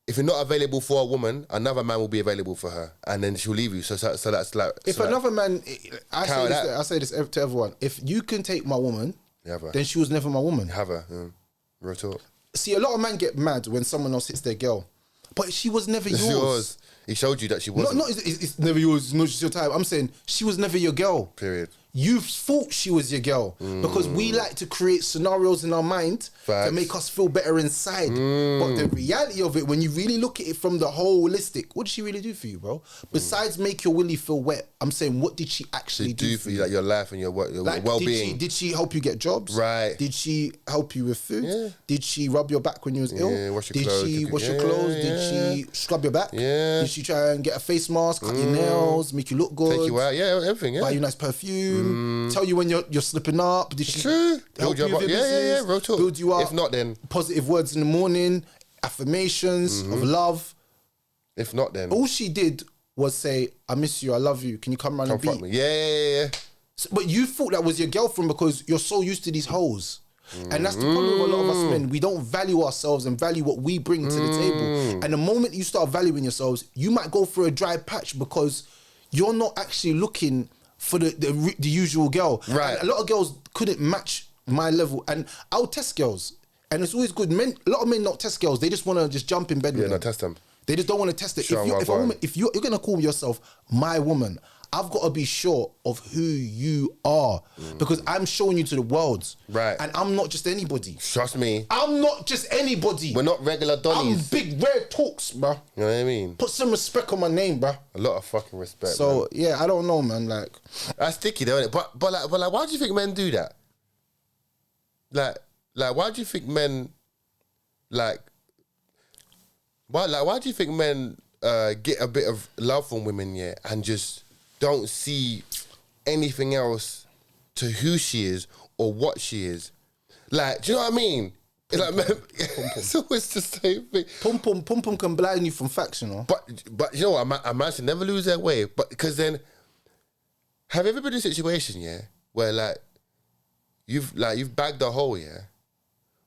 S2: If you're not available for a woman, another man will be available for her, and then she'll leave you." So that's like.
S1: If another man, I say this to everyone: if you can take my woman, then she was never my woman.
S2: Have her, real talk.
S1: See, a lot of men get mad when someone else hits their girl, but she was never yours.
S2: He showed you that she wasn't.
S1: No, it's never yours. It's not just your time. I'm saying she was never your girl.
S2: Period.
S1: You thought she was your girl because we like to create scenarios in our mind to make us feel better inside. But the reality of it, when you really look at it from the holistic, what did she really do for you, bro? Besides make your willy feel wet, I'm saying, what did she actually do for you?
S2: Like your life and your well-being.
S1: Did she help you get jobs?
S2: Right.
S1: Did she help you with food?
S2: Yeah.
S1: Did she rub your back when you was ill?
S2: Yeah, wash your
S1: did
S2: clothes.
S1: She wash your clothes? Did she scrub your back?
S2: Yeah.
S1: Did she try and get a face mask, cut your nails, make you look good?
S2: Take you out, everything,
S1: buy you nice perfume, tell you when you're slipping up. Did she help you with your business?
S2: Yeah, real talk.
S1: Build you up.
S2: If not, then
S1: positive words in the morning, affirmations of love.
S2: If not, then
S1: all she did was say, "I miss you, I love you. Can you come around and beat?"
S2: Me. Yeah.
S1: So, but you thought that was your girlfriend because you're so used to these hoes. And that's the problem with a lot of us men. We don't value ourselves and value what we bring to the table. And the moment you start valuing yourselves, you might go for a dry patch because you're not actually looking for the usual girl.
S2: Right.
S1: And a lot of girls couldn't match my level. And I'll test girls. And it's always good. Men, a lot of men don't test girls. They just want to just jump in bed with them.
S2: Yeah, no, test them.
S1: They just don't want to test it. If you're going to call yourself my woman, I've got to be sure of who you are because I'm showing you to the world.
S2: Right.
S1: And I'm not just anybody.
S2: Trust me.
S1: I'm not just anybody.
S2: We're not regular donnies.
S1: I'm big Red Talks, bro.
S2: You know what I mean?
S1: Put some respect on my name, bro.
S2: A lot of fucking respect.
S1: So,
S2: man.
S1: Yeah, I don't know, man. Like,
S2: that's sticky though, isn't it? But like, why do you think men do that? Like, why do you think men, why do you think men get a bit of love from women, yeah, and just don't see anything else to who she is or what she is? Like, do you know what I mean? It's like, it's always the same thing.
S1: Pum pum can blind you from facts, you know.
S2: But you know what? A man should never lose their way. But because then, have you ever been in a situation, yeah, where like you've bagged the hole, yeah,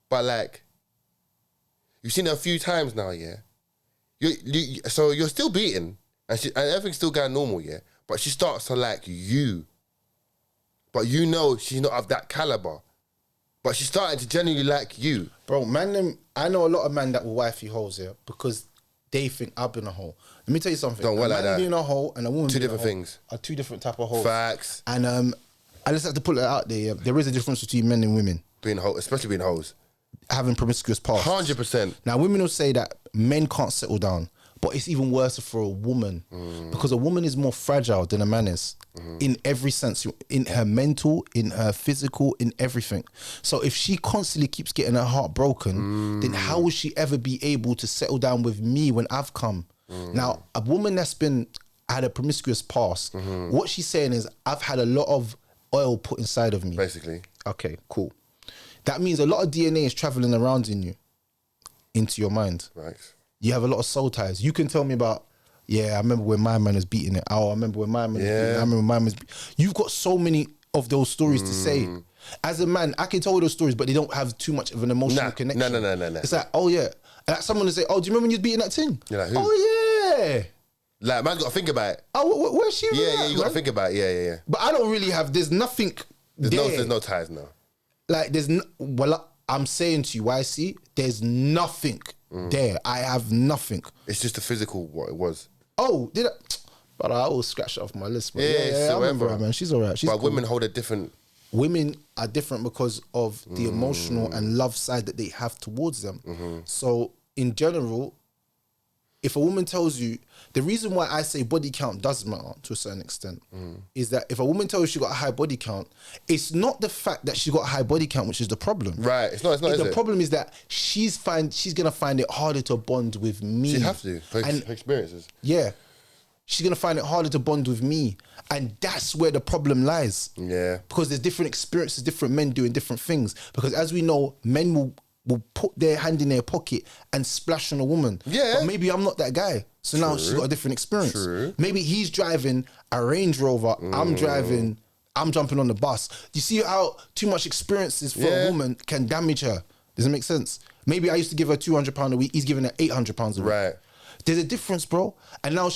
S2: but like you've seen it a few times now, yeah. So you're still beating, and everything's still going normal, yeah. But she starts to like you. But you know she's not of that caliber. But she's starting to genuinely like you.
S1: Bro, I know a lot of men that will wifey holes here because they think I've been a hole. Let me tell you something.
S2: Don't work like that.
S1: A man being a hole and a woman
S2: two
S1: being
S2: different
S1: a hole
S2: things
S1: are two different type of holes.
S2: Facts.
S1: And I just have to put it out there. Yeah. There is a difference between men and women.
S2: Being especially being hoes.
S1: Having promiscuous past.
S2: 100%.
S1: Now, women will say that men can't settle down, but it's even worse for a woman because a woman is more fragile than a man is in every sense, in her mental, in her physical, in everything. So if she constantly keeps getting her heart broken, then how will she ever be able to settle down with me when I've come? Now, a woman that's had a promiscuous past, what she's saying is, I've had a lot of oil put inside of me.
S2: Basically.
S1: Okay, cool. That means a lot of DNA is traveling around in you, into your mind.
S2: Right.
S1: You have a lot of soul ties. You can tell me about, I remember when my man was beating it. Oh, I remember when my man was beating it. I remember when my man was You've got so many of those stories to say. As a man, I can tell you those stories, but they don't have too much of an emotional connection.
S2: No.
S1: It's like, oh yeah. Like someone will say, oh, do you remember when you was beating that thing?
S2: You're like, who?
S1: Oh yeah.
S2: Like, man's got to think about it.
S1: Oh, where's she?
S2: Yeah, you got to think about it. Yeah.
S1: But I don't really have, there's nothing
S2: There's no ties, no.
S1: Like I'm saying to you, YC, there's nothing there. I have nothing.
S2: It's just the physical, what it was.
S1: Oh, did I? But I always scratch it off my list. But
S2: Yeah,
S1: I remember her, man. She's all right. She's
S2: but
S1: cool.
S2: women hold a different...
S1: Women are different because of the emotional and love side that they have towards them. So in general, if a woman tells you, the reason why I say body count does matter to a certain extent is that if a woman tells you she got a high body count, it's not the fact that she got a high body count which is the problem.
S2: Right, it's not.
S1: The problem is that she's gonna find it harder to bond with me.
S2: She have to, her experiences.
S1: Yeah. She's gonna find it harder to bond with me. And that's where the problem lies.
S2: Yeah.
S1: Because there's different experiences, different men doing different things. Because as we know, men will put their hand in their pocket and splash on a woman.
S2: Yeah.
S1: But maybe I'm not that guy. So now she's got a different experience.
S2: True.
S1: Maybe he's driving a Range Rover. I'm jumping on the bus. Do you see how too much experiences for a woman can damage her? Does it make sense? Maybe I used to give her £200 a week. He's giving her £800 a week.
S2: Right.
S1: There's a difference, bro. And now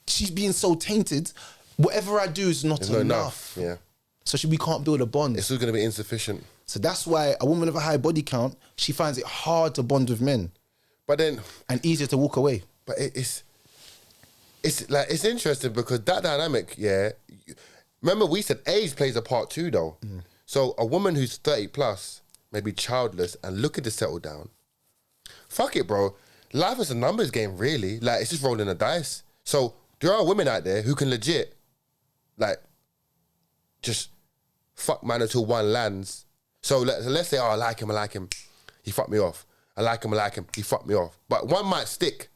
S1: she's being so tainted. Whatever I do is not enough.
S2: Yeah.
S1: So we can't build a bond.
S2: It's still going to be insufficient.
S1: So that's why a woman of a high body count, she finds it hard to bond with men.
S2: But then...
S1: And easier to walk away.
S2: But it's interesting because that dynamic, remember we said age plays a part too though. So a woman who's 30 plus, maybe childless and looking to settle down, fuck it, bro. Life is a numbers game, really. Like, it's just rolling the dice. So there are women out there who can legit, like, just fuck man until one lands. So let's say, oh, I like him, he fucked me off. I like him, he fucked me off. But one might stick.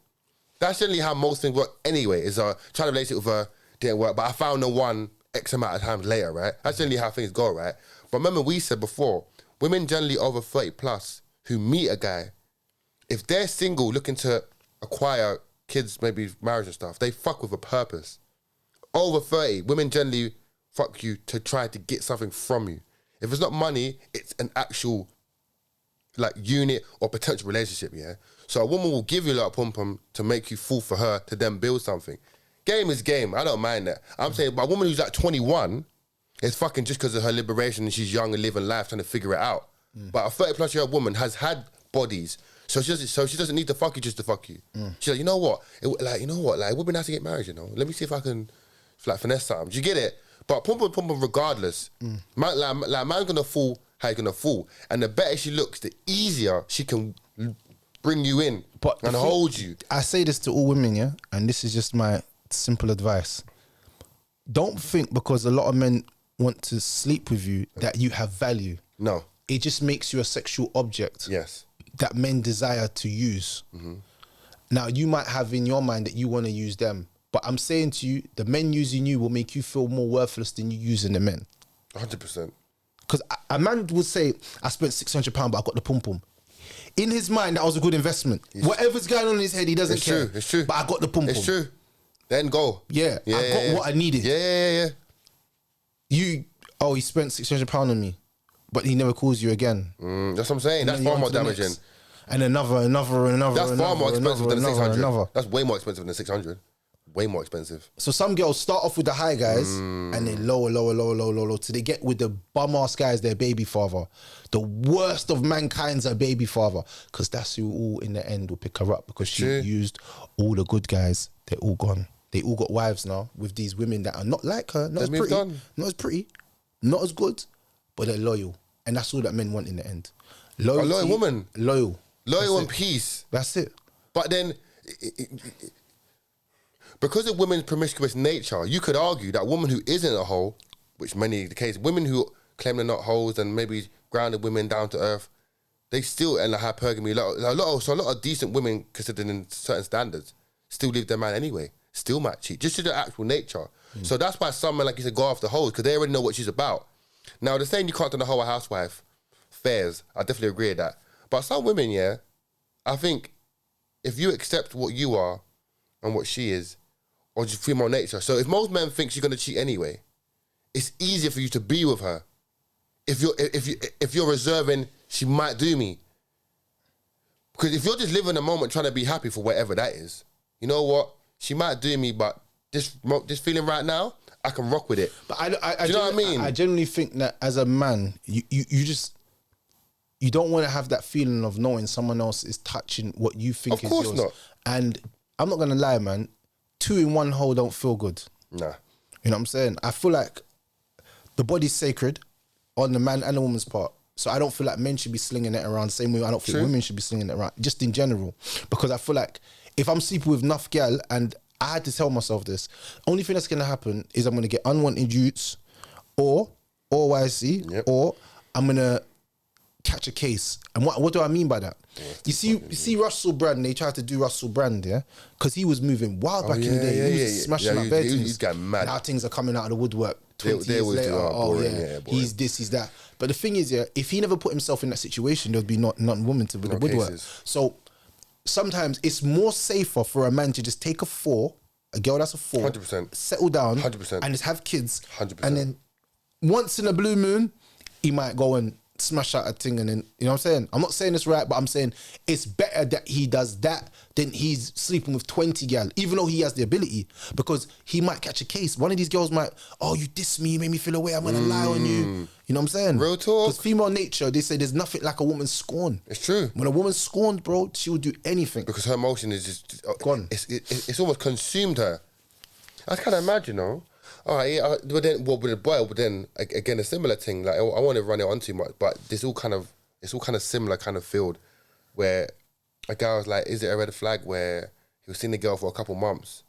S2: That's generally how most things work anyway, is trying to relate it with her, didn't work, but I found the one X amount of times later, right? That's generally how things go, right? But remember we said before, women generally over 30 plus who meet a guy, if they're single looking to acquire kids, maybe marriage and stuff, they fuck with a purpose. Over 30, women generally fuck you to try to get something from you. If it's not money, it's an actual like unit or potential relationship, yeah? So a woman will give you a lot of pom-pom to make you fall for her to then build something. Game is game, I don't mind that. I'm saying, but a woman who's like 21 is fucking just because of her liberation and she's young and living life trying to figure it out. But a 30 plus year old woman has had bodies, so she doesn't need to fuck you just to fuck you. She's like, you know what? Like, women have to get married, you know? Let me see if I can like finesse something. Do you get it? But pom-pom regardless. Man, man's gonna fall how you're gonna fall. And the better she looks, the easier she can bring you in and hold you.
S1: I say this to all women, yeah? And this is just my simple advice. Don't think because a lot of men want to sleep with you that you have value.
S2: No.
S1: It just makes you a sexual object.
S2: Yes.
S1: That men desire to use. Now, you might have in your mind that you want to use them, but I'm saying to you, the men using you will make you feel more worthless than you using the men.
S2: 100%.
S1: Because a man would say, I spent £600, but I got the pum-pum. In his mind, that was a good investment. Whatever's going on in his head, he doesn't care.
S2: It's true.
S1: But I got the pum-pum.
S2: It's true. Then go.
S1: Yeah, I got what I needed.
S2: Yeah.
S1: He spent £600 on me, but he never calls you again.
S2: That's what I'm saying. That's far more damaging.
S1: And another.
S2: That's far more expensive than 600.
S1: Another.
S2: That's way more expensive than 600. Way more expensive.
S1: So some girls start off with the high guys and then lower till they get with the bum ass guys, their baby father. The worst of mankind's a baby father, because that's who all in the end will pick her up, because she used all the good guys. They're all gone. They all got wives now with these women that are not like her, not as pretty. not as good, but they're loyal. And that's all that men want in the end. Loyalty,
S2: a loyal woman.
S1: Loyal
S2: And peace.
S1: That's it.
S2: But then, because of women's promiscuous nature, you could argue that a woman who isn't a hoe, which many of the case, women who claim they're not hoes and maybe grounded women down to earth, they still end up hypergamy. A lot of decent women, considered in certain standards, still leave their man anyway. Still might cheat, just to their actual nature. So that's why some men, like you said, go after hoes, because they already know what she's about. Now, the saying you can't turn a hoe a housewife, fairs, I definitely agree with that. But some women, yeah, I think if you accept what you are and what she is, or just female nature. So if most men think she's gonna cheat anyway, it's easier for you to be with her. If you're reserving, she might do me. Because if you're just living a moment trying to be happy for whatever that is, you know what? She might do me, but this feeling right now, I can rock with it. But
S1: I
S2: do you know what I mean?
S1: I genuinely think that as a man, you don't want to have that feeling of knowing someone else is touching what you think is yours. Of course not. And I'm not gonna lie, man. 2 in 1 hole don't feel good.
S2: Nah.
S1: You know what I'm saying? I feel like the body's sacred on the man and the woman's part. So I don't feel like men should be slinging it around the same way I don't think women should be slinging it around, just in general. Because I feel like if I'm sleeping with enough gal, and I had to tell myself this, only thing that's going to happen is I'm going to get unwanted youths or YC, or I'm going to catch a case. And what do I mean by that? You see Russell Brand, they tried to do Russell Brand, yeah? Because he was moving wild back in the day. He was smashing up beds.
S2: He's getting mad.
S1: Now things are coming out of the woodwork 20 years later. He's this, he's that. But the thing is, yeah, if he never put himself in that situation, there would be not women to the woodwork. Cases. So sometimes it's more safer for a man to just take a girl that's a 4,
S2: 100%.
S1: settle down,
S2: 100%.
S1: and just have kids.
S2: 100%.
S1: And then once in a blue moon, he might go and smash out a thing, and then, you know what I'm saying? I'm not saying this right, but I'm saying it's better that he does that than he's sleeping with 20 gal, even though he has the ability, because he might catch a case. One of these girls might, oh, you diss me, you made me feel away, I'm gonna lie on you. You know what I'm saying?
S2: Real talk.
S1: Because female nature, they say there's nothing like a woman's scorn.
S2: It's true.
S1: When a woman's scorned, bro, she will do anything.
S2: Because her emotion is just
S1: gone.
S2: It's almost consumed her. I can't imagine, though. All right, but then, with the boy, but then again, a similar thing. Like I want to run it on too much, but it's all kind of similar kind of field, where a guy was like, "Is it a red flag?" Where he was seeing the girl for a couple months,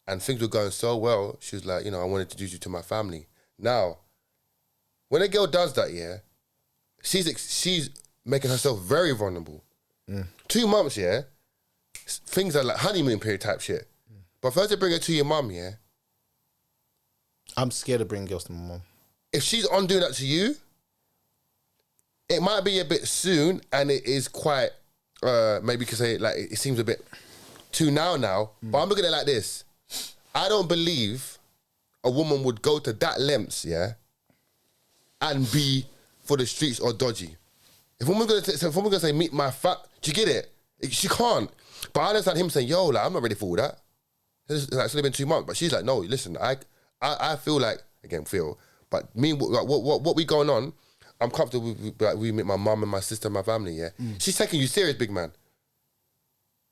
S2: and things were going so well. She was like, "I want to introduce you to my family." Now, when a girl does that, yeah, she's making herself very vulnerable. 2 months, yeah, things are like honeymoon period type shit. But first, to bring it to your mum, yeah.
S1: I'm scared of bringing girls to my mum.
S2: If she's on doing that to you, it might be a bit soon, and it is quite maybe because it seems a bit too now. But I'm looking at it like this: I don't believe a woman would go to that lengths, yeah, and be for the streets or dodgy. If a woman's gonna say meet my fat, do you get it? She can't. But I understand him saying, "Yo, I'm not ready for all that." It's only been 2 months, but she's like, "No, listen, I feel like, again, but me, what we going on, I'm comfortable with my mum and my sister and my family, yeah? She's taking you serious, big man.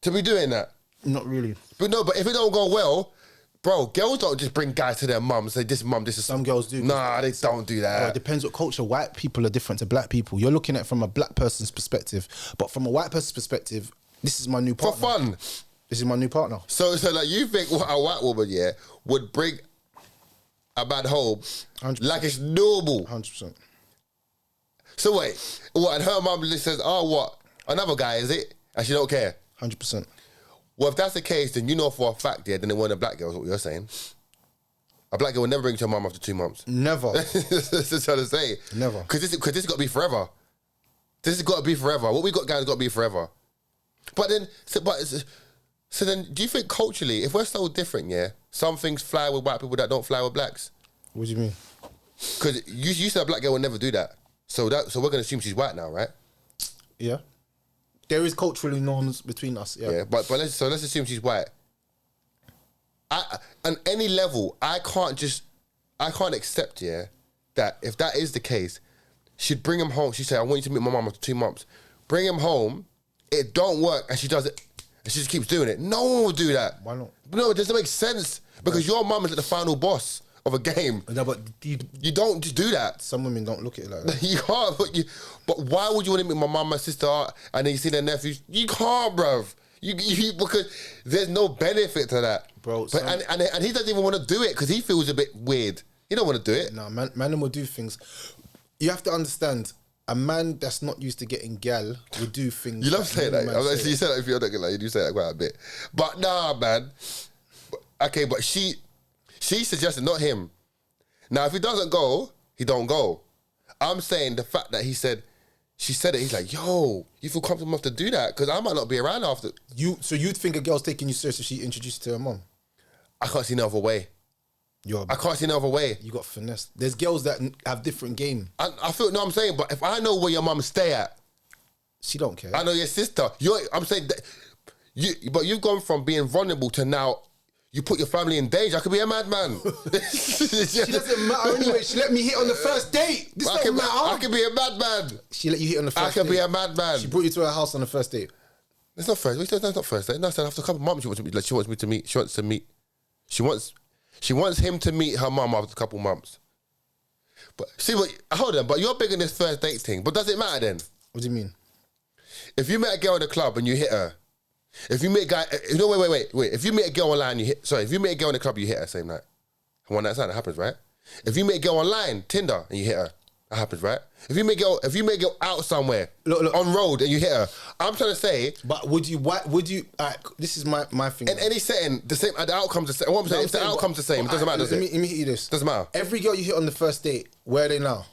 S2: To be doing that.
S1: Not really.
S2: But if it don't go well, bro, girls don't just bring guys to their mum and say, this is...
S1: Some girls do.
S2: Nah, they don't do that.
S1: It depends what culture. White people are different to black people. You're looking at it from a black person's perspective, but from a white person's perspective, this is my new partner.
S2: For fun.
S1: This is my new partner.
S2: So like, you think what a white woman, yeah, would bring a bad home 100%. Like it's normal.
S1: 100%.
S2: So wait, what? And her mum says, "Oh, what? Another guy, is it?" And she don't care.
S1: 100%.
S2: Well, if that's the case, then you know for a fact, yeah, then it wasn't a black girl. Is what you're saying. A black girl will never bring to her mum after 2 months.
S1: Never.
S2: That's what I'm trying to say.
S1: Never.
S2: Because this has got to be forever. This has got to be forever. What we got, guys, got to be forever. But then, so then, do you think culturally, if we're so different, yeah, some things fly with white people that don't fly with blacks?
S1: What do you mean?
S2: Because you said a black girl will never do that. So we're going to assume she's white now, right?
S1: Yeah. There is culturally norms between us, yeah.
S2: Yeah, but let's assume she's white. On any level, I can't accept, yeah, that if that is the case, she'd bring him home. She said, "I want you to meet my mum after 2 months." Bring him home. It don't work, and she does it, and she just keeps doing it. No one will do that.
S1: Why not?
S2: No, it doesn't make sense because your mum is like the final boss of a game.
S1: No, but
S2: You don't just do that.
S1: some women don't look at it like that.
S2: You can't. But why would you want to meet my mum, my sister, and then you see their nephews? You can't, bruv. You because there's no benefit to that,
S1: Bro,
S2: But, and he doesn't even want to do it because he feels a bit weird. He don't want to do it.
S1: No, man will do things. You have to understand, a man that's not used to getting gal will do things.
S2: You love saying that.
S1: normal man
S2: You say that if you're not like you do say that quite a bit. But nah, man. Okay, but she suggested, not him. Now, if he doesn't go, he don't go. I'm saying the fact that she said it, he's like, yo, you feel comfortable enough to do that? Because I might not be around after.
S1: So you'd think a girl's taking you serious if she introduced you to her mom?
S2: I can't see no other way. I can't see no other way.
S1: You got finesse. There's girls that have different game.
S2: I feel, no, I'm saying, but if I know where your mum stay at,
S1: She don't care.
S2: I know your sister. I'm saying that but you've gone from being vulnerable to now you put your family in danger. I could be a madman.
S1: She doesn't matter anyway. She let me hit on the first date. This don't matter.
S2: I could be a madman.
S1: She let you hit on the first date.
S2: I could be a madman.
S1: She brought you to her house on the first date.
S2: It's not first. That's not first date. No, after a couple of months, she wants me to meet. She wants him to meet her mum after a couple of months. But see what? Hold on. But you're big in this first date thing. But does it matter then?
S1: What do you mean?
S2: If you met a girl in the club and you hit her, if you meet a guy, no, wait. If you meet a girl online, if you meet a girl in the club, you hit her same night. One night stand, that happens, right? If you meet a girl online, Tinder, and you hit her, that happens, right? If you meet a girl out somewhere, look, on road, and you hit her, I'm trying to say.
S1: But would you? This is my thing.
S2: In any setting, the outcome's the same. What I'm saying, if the outcome's the same, it doesn't matter, does it?
S1: Let me hit you this.
S2: Doesn't matter.
S1: Every girl you hit on the first date, where are they now?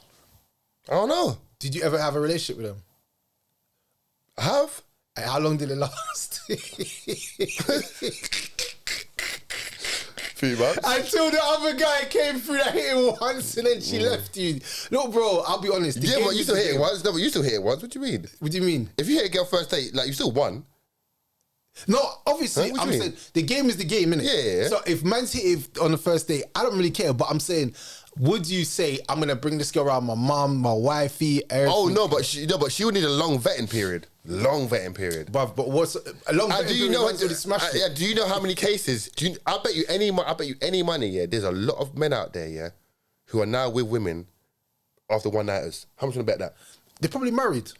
S2: I don't know.
S1: Did you ever have a relationship with them?
S2: I have.
S1: How long did it last?
S2: 3 months.
S1: Until the other guy came through that hit it once and then she left you. Look, bro, I'll be honest.
S2: Yeah, but you still hit it once. No, but you still hit it once. What do you mean?
S1: What do you mean?
S2: If you hit a girl first date, like you still won.
S1: No, obviously,
S2: Huh?
S1: I'm saying the game is the game, innit?
S2: Yeah.
S1: So if man's hit it on the first date, I don't really care. But I'm saying, would you say I'm gonna bring this girl around my mom, my wifey, everything?
S2: Oh no, but she would need a long vetting period.
S1: But what's a long vetting
S2: do you
S1: period?
S2: know?
S1: Man's already smashed it.
S2: Do you know how many cases? I bet you any money. Yeah, there's a lot of men out there. Yeah, who are now with women after one nighters. How much you bet that?
S1: They're probably married,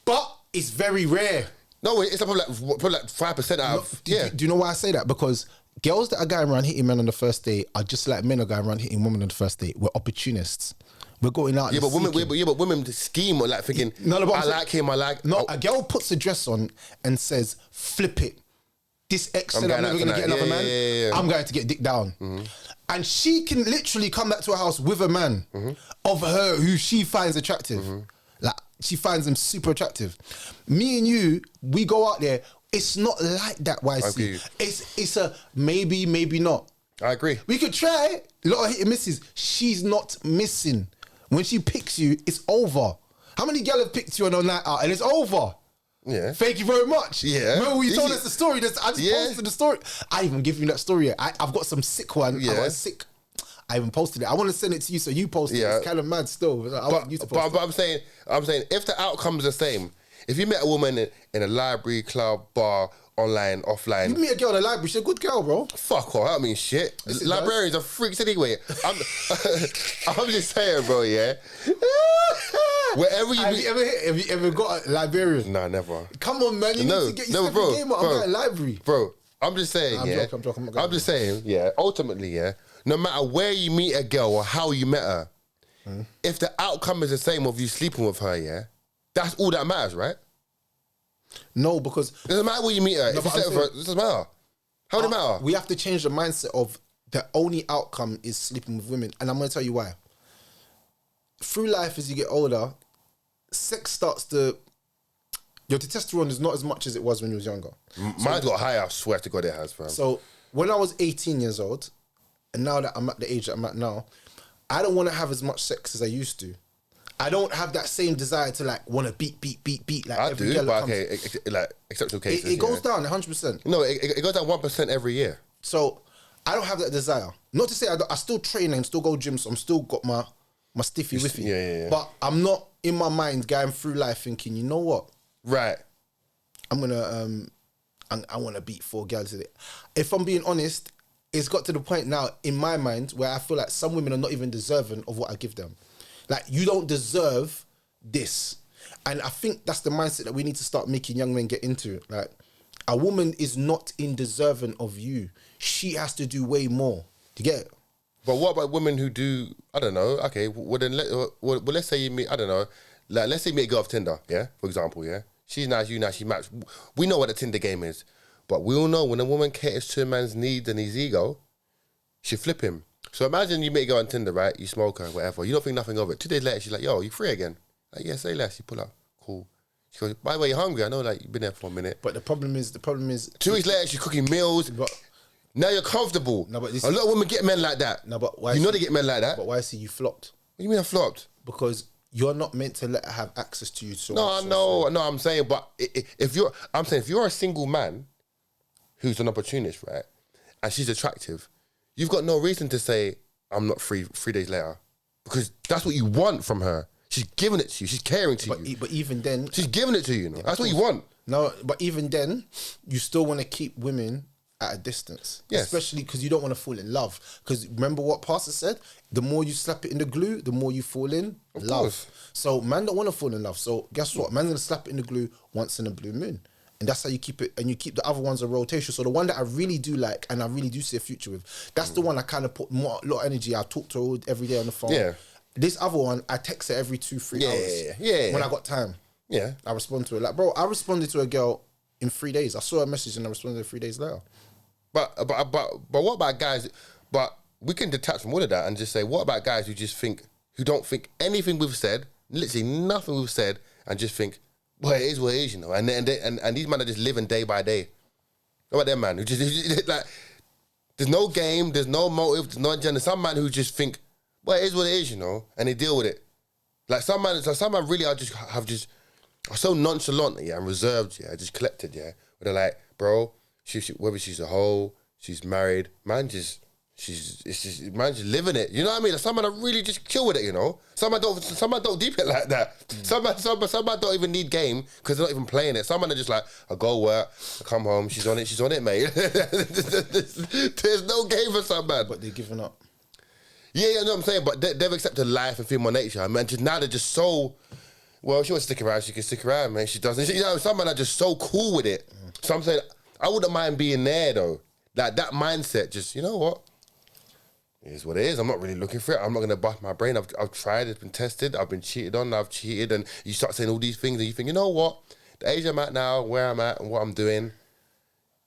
S1: but it's very rare.
S2: No, it's probably like 5% out of.
S1: Do you know why I say that? Because girls that are going around hitting men on the first date are just like men are going around hitting women on the first date. We're opportunists. We're going out.
S2: Yeah, but women scheme or like thinking. I like him.
S1: No, a girl puts a dress on and says, "Flip it. This ex said I'm never going to get another man. Yeah. I'm going to get dick down." Mm-hmm. And she can literally come back to her house with a man of her who she finds attractive. Mm-hmm. Like she finds him super attractive. Me and you, we go out there. It's not like that, YC. It's a maybe, maybe not.
S2: I agree.
S1: We could try. A lot of hit and misses. She's not missing. When she picks you, it's over. How many gal have picked you on a night out and it's over?
S2: Yeah.
S1: Thank you very much.
S2: Yeah.
S1: Remember when you told us the story? I just posted the story. I even give you that story yet. I've got some sick one.
S2: Yeah.
S1: I got a sick. I even posted it. I want to send it to you so you post it. It's kind of mad still. I want you to post it.
S2: But I'm saying if the outcome's the same, if you met a woman in a library, club, bar, online, offline.
S1: You meet a girl in the library, she's a good girl, bro.
S2: Fuck off, I don't mean shit. Librarians are freaks anyway. I'm just saying, bro, yeah. Wherever you
S1: have you ever got a librarian?
S2: Nah, never.
S1: Come on, man. You need to get your game out. I'm at a library.
S2: Bro, I'm just saying, I'm joking. I'm just saying, ultimately, no matter where you meet a girl or how you met her, if the outcome is the same of you sleeping with her, that's all that matters, right?
S1: No, because
S2: it doesn't matter where you meet her. If you sleep with her, it doesn't matter. How does it matter?
S1: We have to change the mindset of the only outcome is sleeping with women, and I'm going to tell you why. Through life, as you get older, sex starts to. Your testosterone is not as much as it was when you was younger.
S2: Mine got higher. I swear to God, it has, fam.
S1: So when I was 18 years old, and now that I'm at the age that I'm at now, I don't want to have as much sex as I used to. I don't have that same desire to like want to beat. Like
S2: I
S1: every
S2: do, but okay, like exceptional cases.
S1: It goes down 100%.
S2: No, it goes down 1% every year.
S1: So I don't have that desire. Not to say I still train and still go gym, so I'm still got my stiffy wiffy.
S2: Yeah.
S1: But I'm not in my mind going through life thinking, you know what?
S2: Right.
S1: I'm gonna I want to beat 4 girls today. If I'm being honest, it's got to the point now in my mind where I feel like some women are not even deserving of what I give them. Like, you don't deserve this. And I think that's the mindset that we need to start making young men get into. Like, a woman is not deserving of you. She has to do way more. Do you get it?
S2: But what about women who do, I don't know, okay, well then, let's say you meet, I don't know, like, let's say you meet a girl off Tinder, yeah, for example, yeah? She's nice, you nice, she match. We know what the Tinder game is. But we all know when a woman caters to a man's needs and his ego, she flip him. So imagine you meet a girl on Tinder, right? You smoke her, whatever. You don't think nothing of it. 2 days later, she's like, yo, you free again? Like, yeah, say less. You pull up. Cool. She goes, by the way, you're hungry. I know, like, you've been there for a minute.
S1: But the problem is...
S2: 2 weeks later, she's cooking meals.
S1: But,
S2: now you're comfortable.
S1: No, but this,
S2: a lot of women get men like that.
S1: No, but why?
S2: You know they get men like that.
S1: But why see you flopped?
S2: What do you mean I flopped?
S1: Because you're not meant to let her have access to you. So
S2: no, I'm saying, but if you're a single man who's an opportunist, right, and she's attractive, you've got no reason to say, I'm not free 3 days later. Because that's what you want from her. She's giving it to you. She's caring to you.
S1: But even then...
S2: She's giving it to you, know? That's what you want.
S1: No, but even then, you still want to keep women at a distance.
S2: Yes.
S1: Especially because you don't want to fall in love. Because remember what Pastor said? The more you slap it in the glue, the more you fall in love.
S2: Course.
S1: So man don't want to fall in love. So guess what? Man's going to slap it in the glue once in a blue moon. And that's how you keep it. And you keep the other ones in rotation. So the one that I really do like and I really do see a future with, that's the one I kind of put a lot of energy. I talk to her every day on the phone.
S2: Yeah.
S1: This other one, I text her every 2-3 hours.
S2: Yeah.
S1: When I got time.
S2: Yeah.
S1: I respond to her. Like, bro, I responded to a girl in 3 days. I saw her message and I responded 3 days later.
S2: But what about guys? But we can detach from all of that and just say, what about guys who don't think anything we've said, literally nothing we've said, and just think, well, it is what it is, you know. And these men are just living day by day. What about them, man? Who just like, there's no game, there's no motive, there's no agenda. Some man who just think, well, it is what it is, you know, and they deal with it. Like some man really are so nonchalant, yeah, and reserved, yeah, just collected, yeah. Where they're like, bro, whether she's a hoe, she's married, man just living it. You know what I mean? Like some man are really just chill with it, you know. Some man don't deep it like that. Some man don't even need game because they're not even playing it. Some man are just like, I go work, I come home, she's on it, mate. There's no game for some man.
S1: But they're giving up.
S2: Yeah, you know what I'm saying? But they've accepted life and female nature. I mean, just now they're just so, well, she wants to stick around, she can stick around, man. She doesn't. You know, some men are just so cool with it. So I'm saying, I wouldn't mind being there, though. Like, that mindset, just, you know what? It is what it is. I'm not really looking for it. I'm not going to bust my brain. I've tried, it's been tested, I've been cheated on, I've cheated, and you start saying all these things, and you think, you know what? The age I'm at now, where I'm at, and what I'm doing,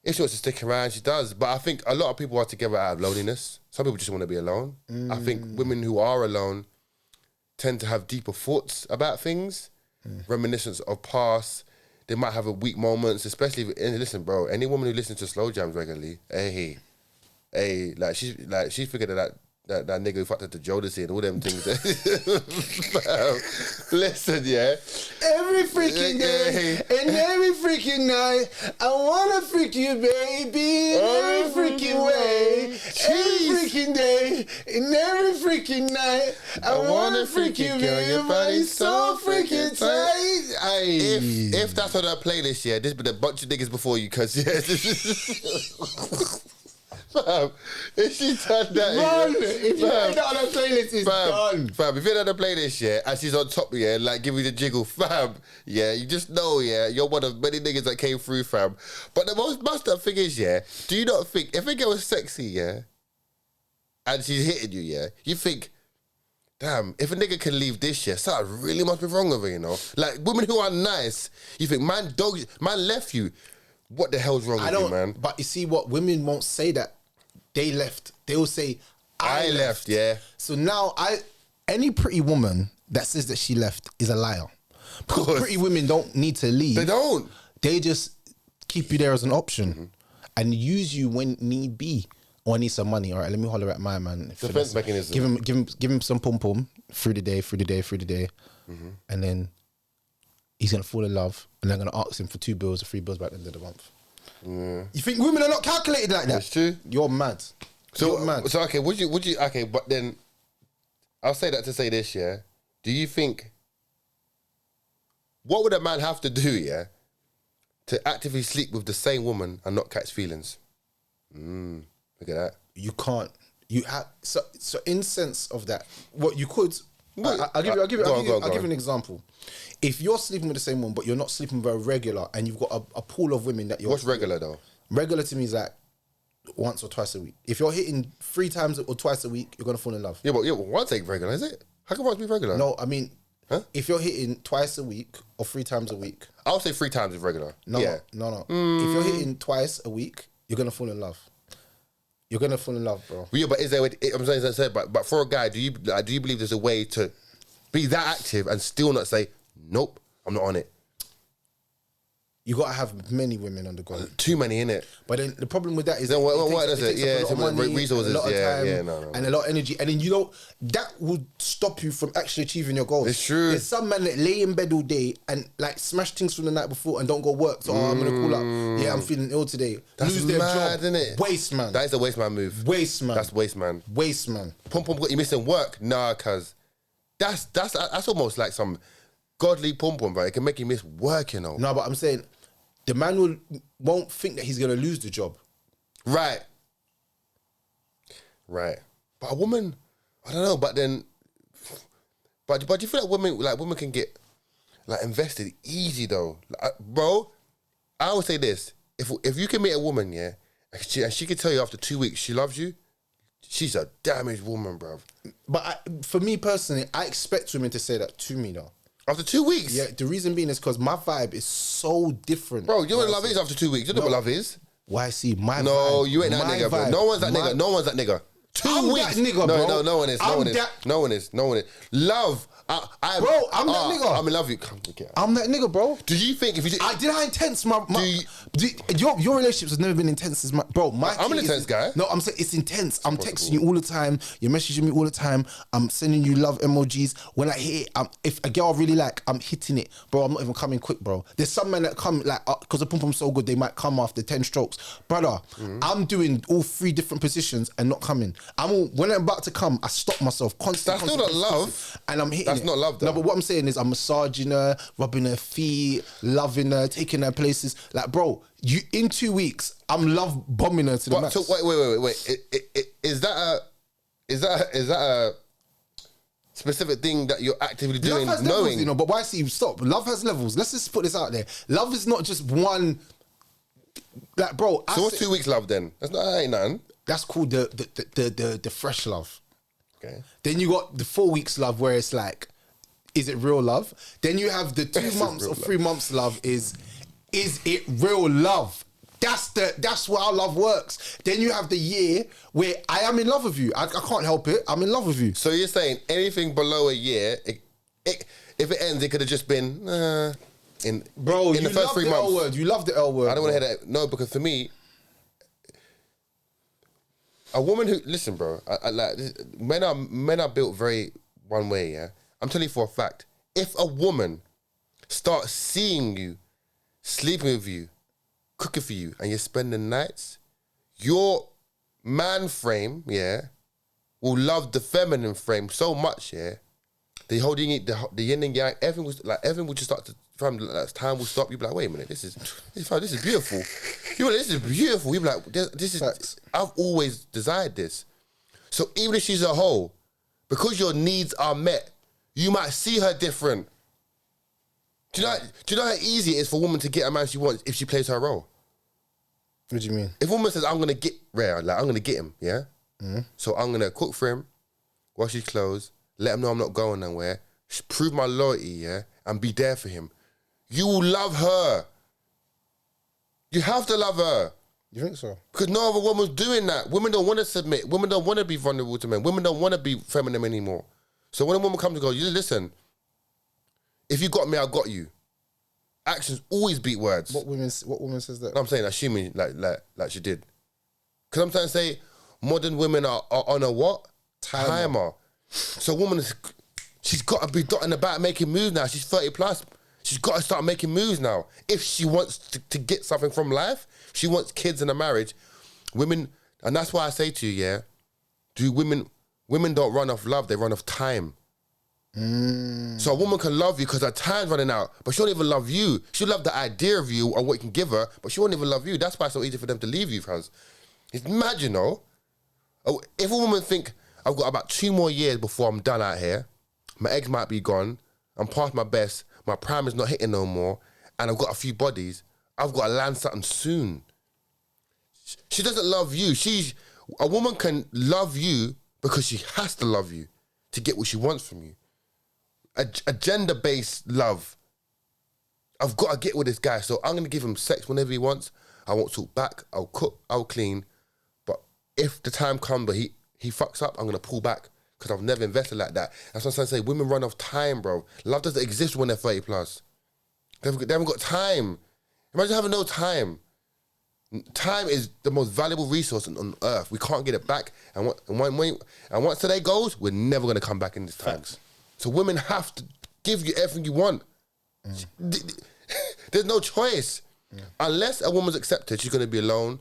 S2: if she wants to stick around, she does. But I think a lot of people are together out of loneliness. Some people just want to be alone. I think women who are alone tend to have deeper thoughts about things, reminiscence of past. They might have weak moments, especially and listen, bro. Any woman who listens to slow jams regularly, she figured that nigga who fucked her to Jodeci and all them things. Listen, yeah.
S1: Every freaking day and every freaking night, I wanna freak you, baby, in every freaking way. Every freaking day and every freaking night, I wanna freak you, baby. Your body's so freaking tight.
S2: If that's on her playlist, yeah, there's been a bunch of niggas before you, cause yeah. Fam, if she done that,
S1: Run! If you had that on her playlist, it's done.
S2: Fam, if you had that playlist, yeah, and she's on top, yeah, like give you the jiggle, fam, yeah, you just know, yeah, you're one of many niggas that came through, fam. But the most messed up thing is, yeah, do you not think if a girl is sexy, yeah, and she's hitting you, yeah, you think, damn, if a nigga can leave this, yeah, something really must be wrong with her, you know? Like women who are nice, you think, man left you. What the hell's wrong with you, man?
S1: But you see what, women won't say that they left. They will say, I left.
S2: Yeah.
S1: So now any pretty woman that says that she left is a liar. Because pretty women don't need to leave.
S2: They don't.
S1: They just keep you there as an option and use you when need be. Or I need some money. All right, let me holler at my man.
S2: Defense mechanism.
S1: Give him some pom through the day. And then he's going to fall in love and they're going to ask him for 2 bills or 3 bills by the end of the month. You think women are not calculated like that?
S2: That's true.
S1: You're mad.
S2: So,
S1: You're mad.
S2: So okay, would you, okay, but then, I'll say that to say this, yeah? Do you think, what would a man have to do, yeah, to actively sleep with the same woman and not catch feelings? Look at that.
S1: you can't. You have so in sense of that. What you could. I'll give you an example. If you're sleeping with the same woman, but you're not sleeping with her regular, and you've got a pool of women that you're...
S2: What's regular, though?
S1: Regular to me is like once or twice a week. If you're hitting 3 times or twice a week, you're going to fall in love.
S2: Yeah, but once ain't regular, is it? How can once be regular?
S1: No, I mean, if you're hitting twice a week or 3 times a week...
S2: I would say 3 times is regular.
S1: No. If you're hitting twice a week, you're going to fall in love. You're going to fall in love, bro.
S2: Yeah, but is there... I'm saying, as I said, but for a guy, do you believe there's a way to be that active and still not say, nope, I'm not on it?
S1: You got to have many women on the go.
S2: Too many, innit?
S1: But then the problem with that is...
S2: Then what does it? Yeah,
S1: a lot of money,
S2: resources,
S1: a lot of time,
S2: no.
S1: and a lot of energy. And then, you know, that will stop you from actually achieving your goals.
S2: It's true.
S1: There's some men that lay in bed all day and, like, smash things from the night before and don't go work. So, I'm going to call up, yeah, I'm feeling ill today.
S2: That's
S1: Lose their
S2: mad,
S1: job.
S2: Innit?
S1: Waste, man.
S2: That is a waste man move.
S1: Waste, man.
S2: That's waste man.
S1: Waste, man.
S2: Pum got you missing work? Nah, cuz that's almost like some godly pum, bro. It can make you miss work, you know.
S1: No, but I'm saying the man won't think that he's going to lose the job.
S2: Right. But a woman, I don't know. But then, but do you feel like women can get like invested easy though, bro? I always say this: if you can meet a woman, yeah, and she can tell you after 2 weeks she loves you, she's a damaged woman, bro.
S1: But for me personally, I expect women to say that to me though.
S2: After 2 weeks?
S1: Yeah, the reason being is because my vibe is so different.
S2: Bro, you know what love is after 2 weeks? You know what love is?
S1: Why see my vibe?
S2: No, you ain't that nigga, bro. No one's that nigga. No one's that nigga. 2 weeks.
S1: That nigga, bro.
S2: No one is. No one is. Love.
S1: I'm that nigga.
S2: I'm in love with you. Come, get out.
S1: I'm that nigga, bro.
S2: Do you think if you
S1: did how intense your relationships has never been intense as my bro?
S2: I'm an intense guy.
S1: No, I'm saying it's intense. I'm texting you all the time. You're messaging me all the time. I'm sending you love emojis. When I hit it, if a girl I really like, I'm hitting it, bro. I'm not even coming quick, bro. There's some men that come like because the pum pum's so good, they might come after 10 strokes, brother. I'm doing all 3 different positions and not coming. When I'm about to come, I stop myself constantly.
S2: That's still not love,
S1: and I'm hitting.
S2: That's not love, though.
S1: No, but what I'm saying is I'm massaging her, rubbing her feet, loving her, taking her places. Like, bro, in 2 weeks, I'm love bombing her to the max.
S2: So wait. Is that a specific thing that you're actively doing,
S1: love has
S2: knowing?
S1: Levels, you know, but why see you stop? Love has levels. Let's just put this out there. Love is not just one. Like, bro.
S2: So what's 2 weeks love then? That ain't nothing.
S1: That's called the fresh love.
S2: Okay.
S1: Then you got the 4 weeks love where it's like, is it real love? Then you have the 2 months or 3 months love is it real love? That's where our love works. Then you have the year where I am in love with you. I can't help it. I'm in love with you.
S2: So you're saying anything below a year, if it ends, it could have just been in the first 3 months.
S1: L word. You love the L word.
S2: I don't want to hear that. No, because for me, a woman who listen, bro. I like men are built very one way. Yeah, I'm telling you for a fact. If a woman starts seeing you, sleeping with you, cooking for you, and you're spending nights, your man frame, yeah, will love the feminine frame so much, yeah. The holding it, the yin and yang, everything will just start to. Time will stop. You'll be like, wait a minute, this is beautiful. This is beautiful. You'll be like, this is.
S1: Facts.
S2: I've always desired this. So even if she's a hoe, because your needs are met, you might see her different. Do you know how easy it is for a woman to get a man she wants if she plays her role?
S1: What do you mean?
S2: If a woman says, I'm gonna get I'm gonna get him, yeah. So I'm gonna cook for him, wash his clothes, let him know I'm not going nowhere, prove my loyalty, yeah, and be there for him. You will love her. You have to love her.
S1: You think so?
S2: Because no other woman's doing that. Women don't want to submit. Women don't want to be vulnerable to men. Women don't want to be feminine anymore. So when a woman comes and goes, listen, if you got me, I got you. Actions always beat words.
S1: What woman says that?
S2: I'm saying assuming like she did. Because I'm trying to say modern women are on a what? Timer. So a woman, she's got to be dotting about making moves now. She's 30 plus. She's got to start making moves now. If she wants to get something from life, she wants kids and a marriage. Women, and that's why I say to you, yeah, women don't run off love, they run off time. So a woman can love you because her time's running out, but she won't even love you. She'll love the idea of you or what you can give her, but she won't even love you. That's why it's so easy for them to leave you, because it's mad, you know. If a woman think I've got about 2 more years before I'm done out here, my eggs might be gone, I'm past my best, my prime is not hitting no more, and I've got a few bodies, I've got to land something soon. She doesn't love you. A woman can love you because she has to love you to get what she wants from you. A gender-based love. I've got to get with this guy, so I'm going to give him sex whenever he wants. I won't talk back. I'll cook. I'll clean. But if the time comes but he fucks up, I'm going to pull back because I've never invested like that. That's what I'm saying. Women run off time, bro. Love doesn't exist when they're 30 plus. They haven't got time. Imagine having no time. Time is the most valuable resource on earth. We can't get it back. And once today goes, we're never going to come back in this time. So women have to give you everything you want. There's no choice. Unless a woman's accepted, she's going to be alone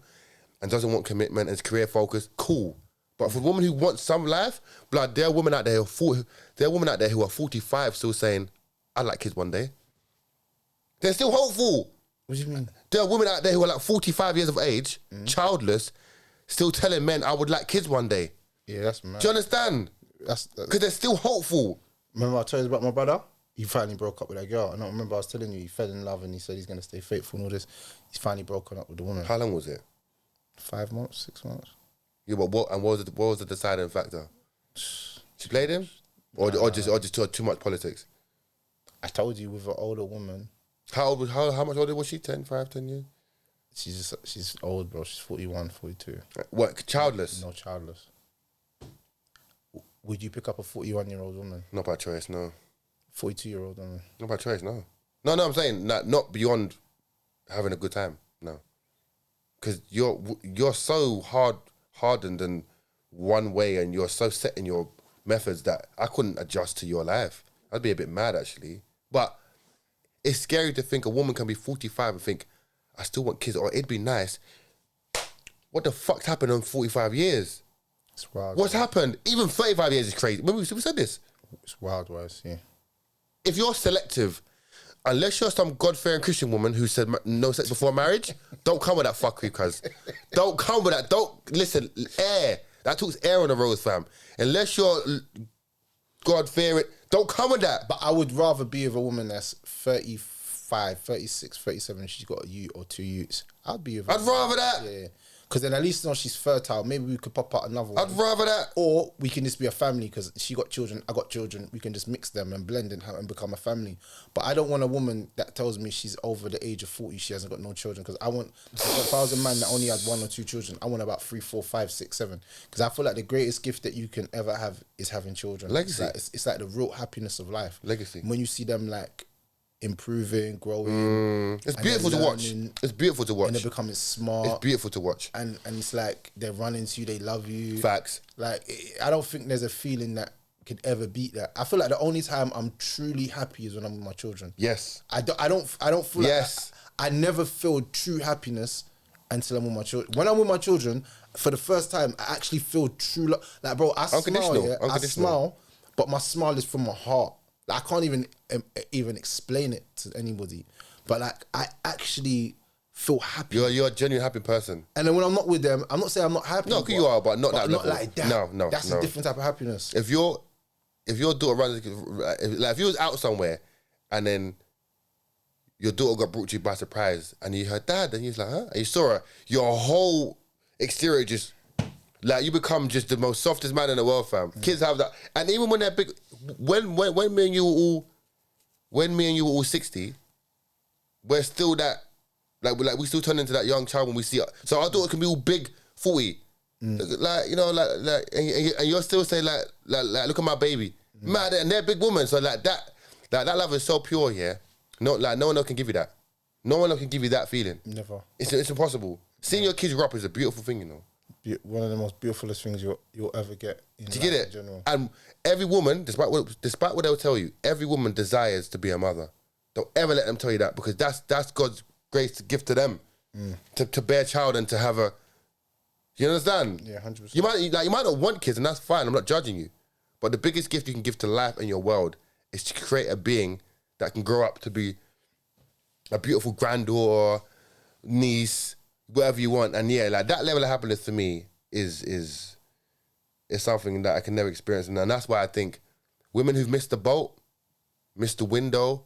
S2: and doesn't want commitment and is career focused, cool. But for a woman who wants some life, blood, there are women out there who are 45 still saying, I'd like kids one day. They're still hopeful.
S1: What do you mean?
S2: There are women out there who are like 45 years of age, childless, still telling men, I would like kids one day.
S1: Yeah, that's mad.
S2: Do you understand? Because they're still hopeful.
S1: Remember I told you about my brother? He finally broke up with that girl. And I remember I was telling you, he fell in love and he said he's going to stay faithful and all this. He's finally broken up with the woman.
S2: How long was it?
S1: 5 months, 6 months.
S2: Yeah, but what was the deciding factor? She played him? Or just too much politics?
S1: I told you, with an older woman.
S2: How much older was she? 10 years?
S1: She's old, bro. She's 41, 42.
S2: What, childless?
S1: No, childless. Would you pick up a 41-year-old woman?
S2: Not by choice, no.
S1: 42-year-old woman?
S2: Not by choice, no. No, I'm saying not beyond having a good time, no. Because you're so hardened in one way and you're so set in your methods that I couldn't adjust to your life. I'd be a bit mad, actually. But it's scary to think a woman can be 45 and think, I still want kids, or it'd be nice. What the fuck's happened in 45 years?
S1: It's wild.
S2: What's happened? Even 35 years is crazy. Remember we said this?
S1: It's wild, wise, yeah.
S2: If you're selective, unless you're some God-fearing Christian woman who said no sex before marriage, don't come with that fuckery, cuz. Don't come with that. Listen, air. That talks air on the road, fam. Unless you're God-fearing, don't come with that.
S1: But I would rather be with a woman that's 35, 36, 37, she's got a ute or 2 utes. I'd be with her.
S2: I'd rather that.
S1: Yeah. Because then at least now she's fertile. Maybe we could pop out another one.
S2: I'd rather that.
S1: Or we can just be a family because she got children, I got children. We can just mix them and blend and become a family. But I don't want a woman that tells me she's over the age of 40, she hasn't got no children. Because if I was a man that only had 1 or 2 children, I want about 3, 4, 5, 6, 7. Because I feel like the greatest gift that you can ever have is having children.
S2: Legacy.
S1: It's like the real happiness of life.
S2: Legacy.
S1: When you see them like improving, growing.
S2: It's beautiful to watch. It's beautiful to watch.
S1: And they're becoming smart.
S2: It's beautiful to watch.
S1: And it's like they're running to you, they love you.
S2: Facts.
S1: Like, I don't think there's a feeling that could ever beat that. I feel like the only time I'm truly happy is when I'm with my children.
S2: Yes.
S1: I don't feel like I never feel true happiness until I'm with my children. When I'm with my children, for the first time, I actually feel true love. Like, bro, I smile, yeah? I smile, but my smile is from my heart. Like, I can't even explain it to anybody. But like, I actually feel happy.
S2: You're a genuine happy person.
S1: And then when I'm not with them, I'm not saying I'm not happy.
S2: No, you are, but not that
S1: not
S2: level.
S1: like that.
S2: No.
S1: That's a different type of happiness.
S2: If your daughter runs, like if you was out somewhere and then your daughter got brought to you by surprise and you heard dad and you was like, huh? And you saw her, your whole exterior just, like, you become just the most softest man in the world, fam. Kids have that. And even when they're big, when me and you were all 60, we're still that, like we still turn into that young child when we see her. So our daughter can be all big, 40. Like, you know, like and you're still saying like look at my baby. Mad, and they're a big woman. So like that love is so pure, yeah. No one else can give you that. No one else can give you that feeling.
S1: Never.
S2: It's impossible. Seeing your kids grow up is a beautiful thing, you know.
S1: One of the most beautifulest things you'll ever get in life.
S2: Do you get it?
S1: In general. And
S2: every woman, despite what they'll tell you, every woman desires to be a mother. Don't ever let them tell you that, because that's God's grace to give to them to bear a child and to have a. You understand?
S1: Yeah, 100%.
S2: You might not want kids, and that's fine. I'm not judging you, but the biggest gift you can give to life and your world is to create a being that can grow up to be a beautiful granddaughter, niece, whatever you want. And yeah, like that level of happiness for me is is something that I can never experience. And that's why I think women who've missed the boat, missed the window,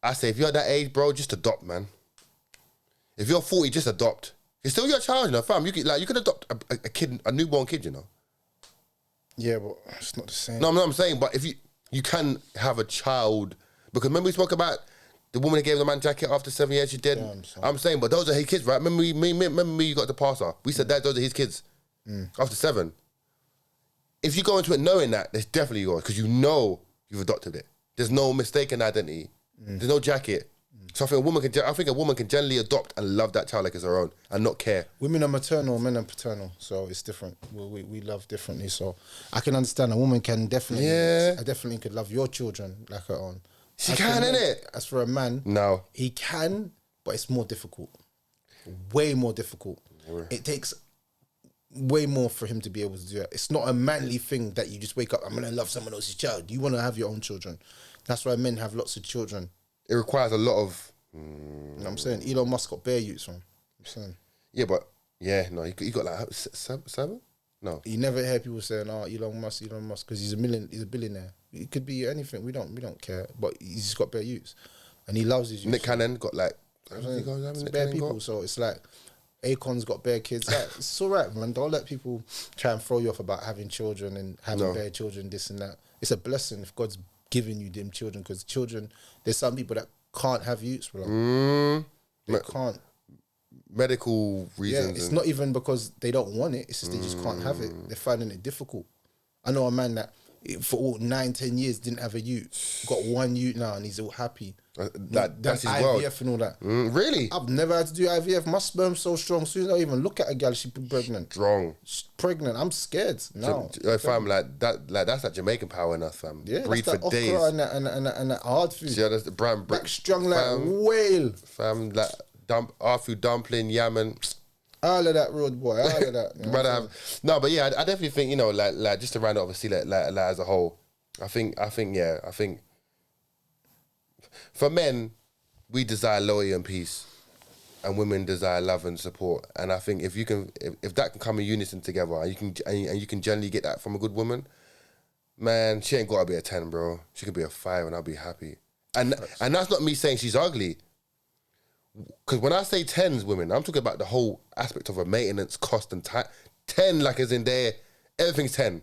S2: I say, if you're at that age, bro, just adopt, man. If you're 40, just adopt. It's still your child, you know, fam. You could adopt a kid, a newborn kid, you know.
S1: Yeah, but it's not the same.
S2: No, I'm saying, but if you can have a child, because remember we spoke about the woman that gave the man jacket after 7 years, she did. Yeah, I'm saying, but those are his kids, right? Remember me, you got the passer. We said that those are his kids after 7. If you go into it knowing that, it's definitely yours because you know you've adopted it. There's no mistaken identity. There's no jacket. So I think a woman can generally adopt and love that child like it's her own and not care.
S1: Women are maternal, men are paternal, so it's different. We love differently, so I can understand a woman can definitely. Yeah. I definitely could love your children like her own.
S2: She can, innit?
S1: As for a man,
S2: no,
S1: he can, but it's more difficult. Way more difficult. It takes way more for him to be able to do it. It's not a manly thing that you just wake up, I'm gonna love someone else's child. You want to have your own children. That's why men have lots of children.
S2: It requires a lot of.
S1: You know what I'm saying? Elon Musk got bare youths, man. I'm saying.
S2: Yeah, but he got like 7? No.
S1: You never hear people saying, "Oh, Elon Musk," because he's a billionaire. It could be anything. We don't care. But he's just got bare youths, and he loves his youths.
S2: Nick Cannon got like.
S1: It's bare people, so it's like Akon's got bare kids. Like, it's all right, man. Don't let people try and throw you off about having children and having bare children, this and that. It's a blessing if God's giving you them children, because children, there's some people that can't have youths, bro. They can't.
S2: Medical reasons.
S1: Yeah, it's not even because they don't want it. It's just they just can't have it. They're finding it difficult. I know a man that for all 9-10 years didn't have a youth. Got one youth now and he's all happy.
S2: That's his
S1: IVF
S2: world.
S1: and all that.
S2: Really?
S1: I've never had to do IVF. My sperm's so strong. As soon as I even look at a girl, she's pregnant.
S2: Strong.
S1: She's pregnant. I'm scared now.
S2: Fam, that's that Jamaican power in us, fam.
S1: Yeah,
S2: breed for days.
S1: And that hard food.
S2: Yeah, that's the brand.
S1: Back strong like whale.
S2: Fam, like hard food, dumpling, yaman.
S1: All of that, road boy. All of that. You know
S2: no, but yeah, I definitely think, you know, like just to round it off, obviously, like as a whole, I think for men, we desire loyalty and peace, and women desire love and support. And I think if that can come in unison together, and you can generally get that from a good woman, man, she ain't got to be a 10, bro. She could be a 5, and I'll be happy. And that's not me saying she's ugly. Because when I say 10s women, I'm talking about the whole aspect of a maintenance, cost, and time. 10, like as in there, everything's 10.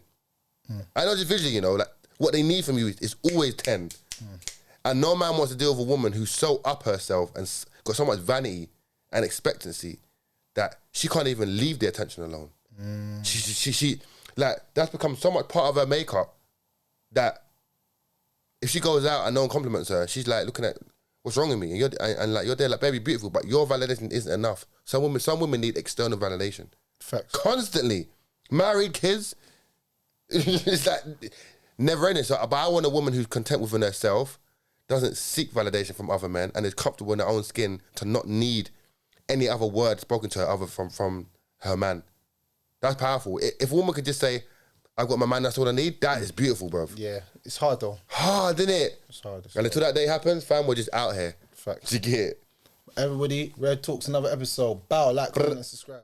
S2: I know just visually, you know, like what they need from you is always 10. And no man wants to deal with a woman who's so up herself and got so much vanity and expectancy that she can't even leave the attention alone. She like, that's become so much part of her makeup that if she goes out and no one compliments her, she's like looking at, what's wrong with me? And you're there like, baby, beautiful, but your validation isn't enough. Some women need external validation.
S1: Facts.
S2: Constantly. Married, kids. It's like never ending. So, but I want a woman who's content within herself, doesn't seek validation from other men, and is comfortable in her own skin to not need any other word spoken to her other from her man. That's powerful. If a woman could just say, I've got my man, that's all I need, that is beautiful, bruv.
S1: Yeah, it's hard though.
S2: Hard, isn't it?
S1: It's hard.
S2: And until that day happens, fam, we're just out here.
S1: Facts.
S2: You get it.
S1: Everybody, Red Talks, another episode. Bow, like, comment, and subscribe.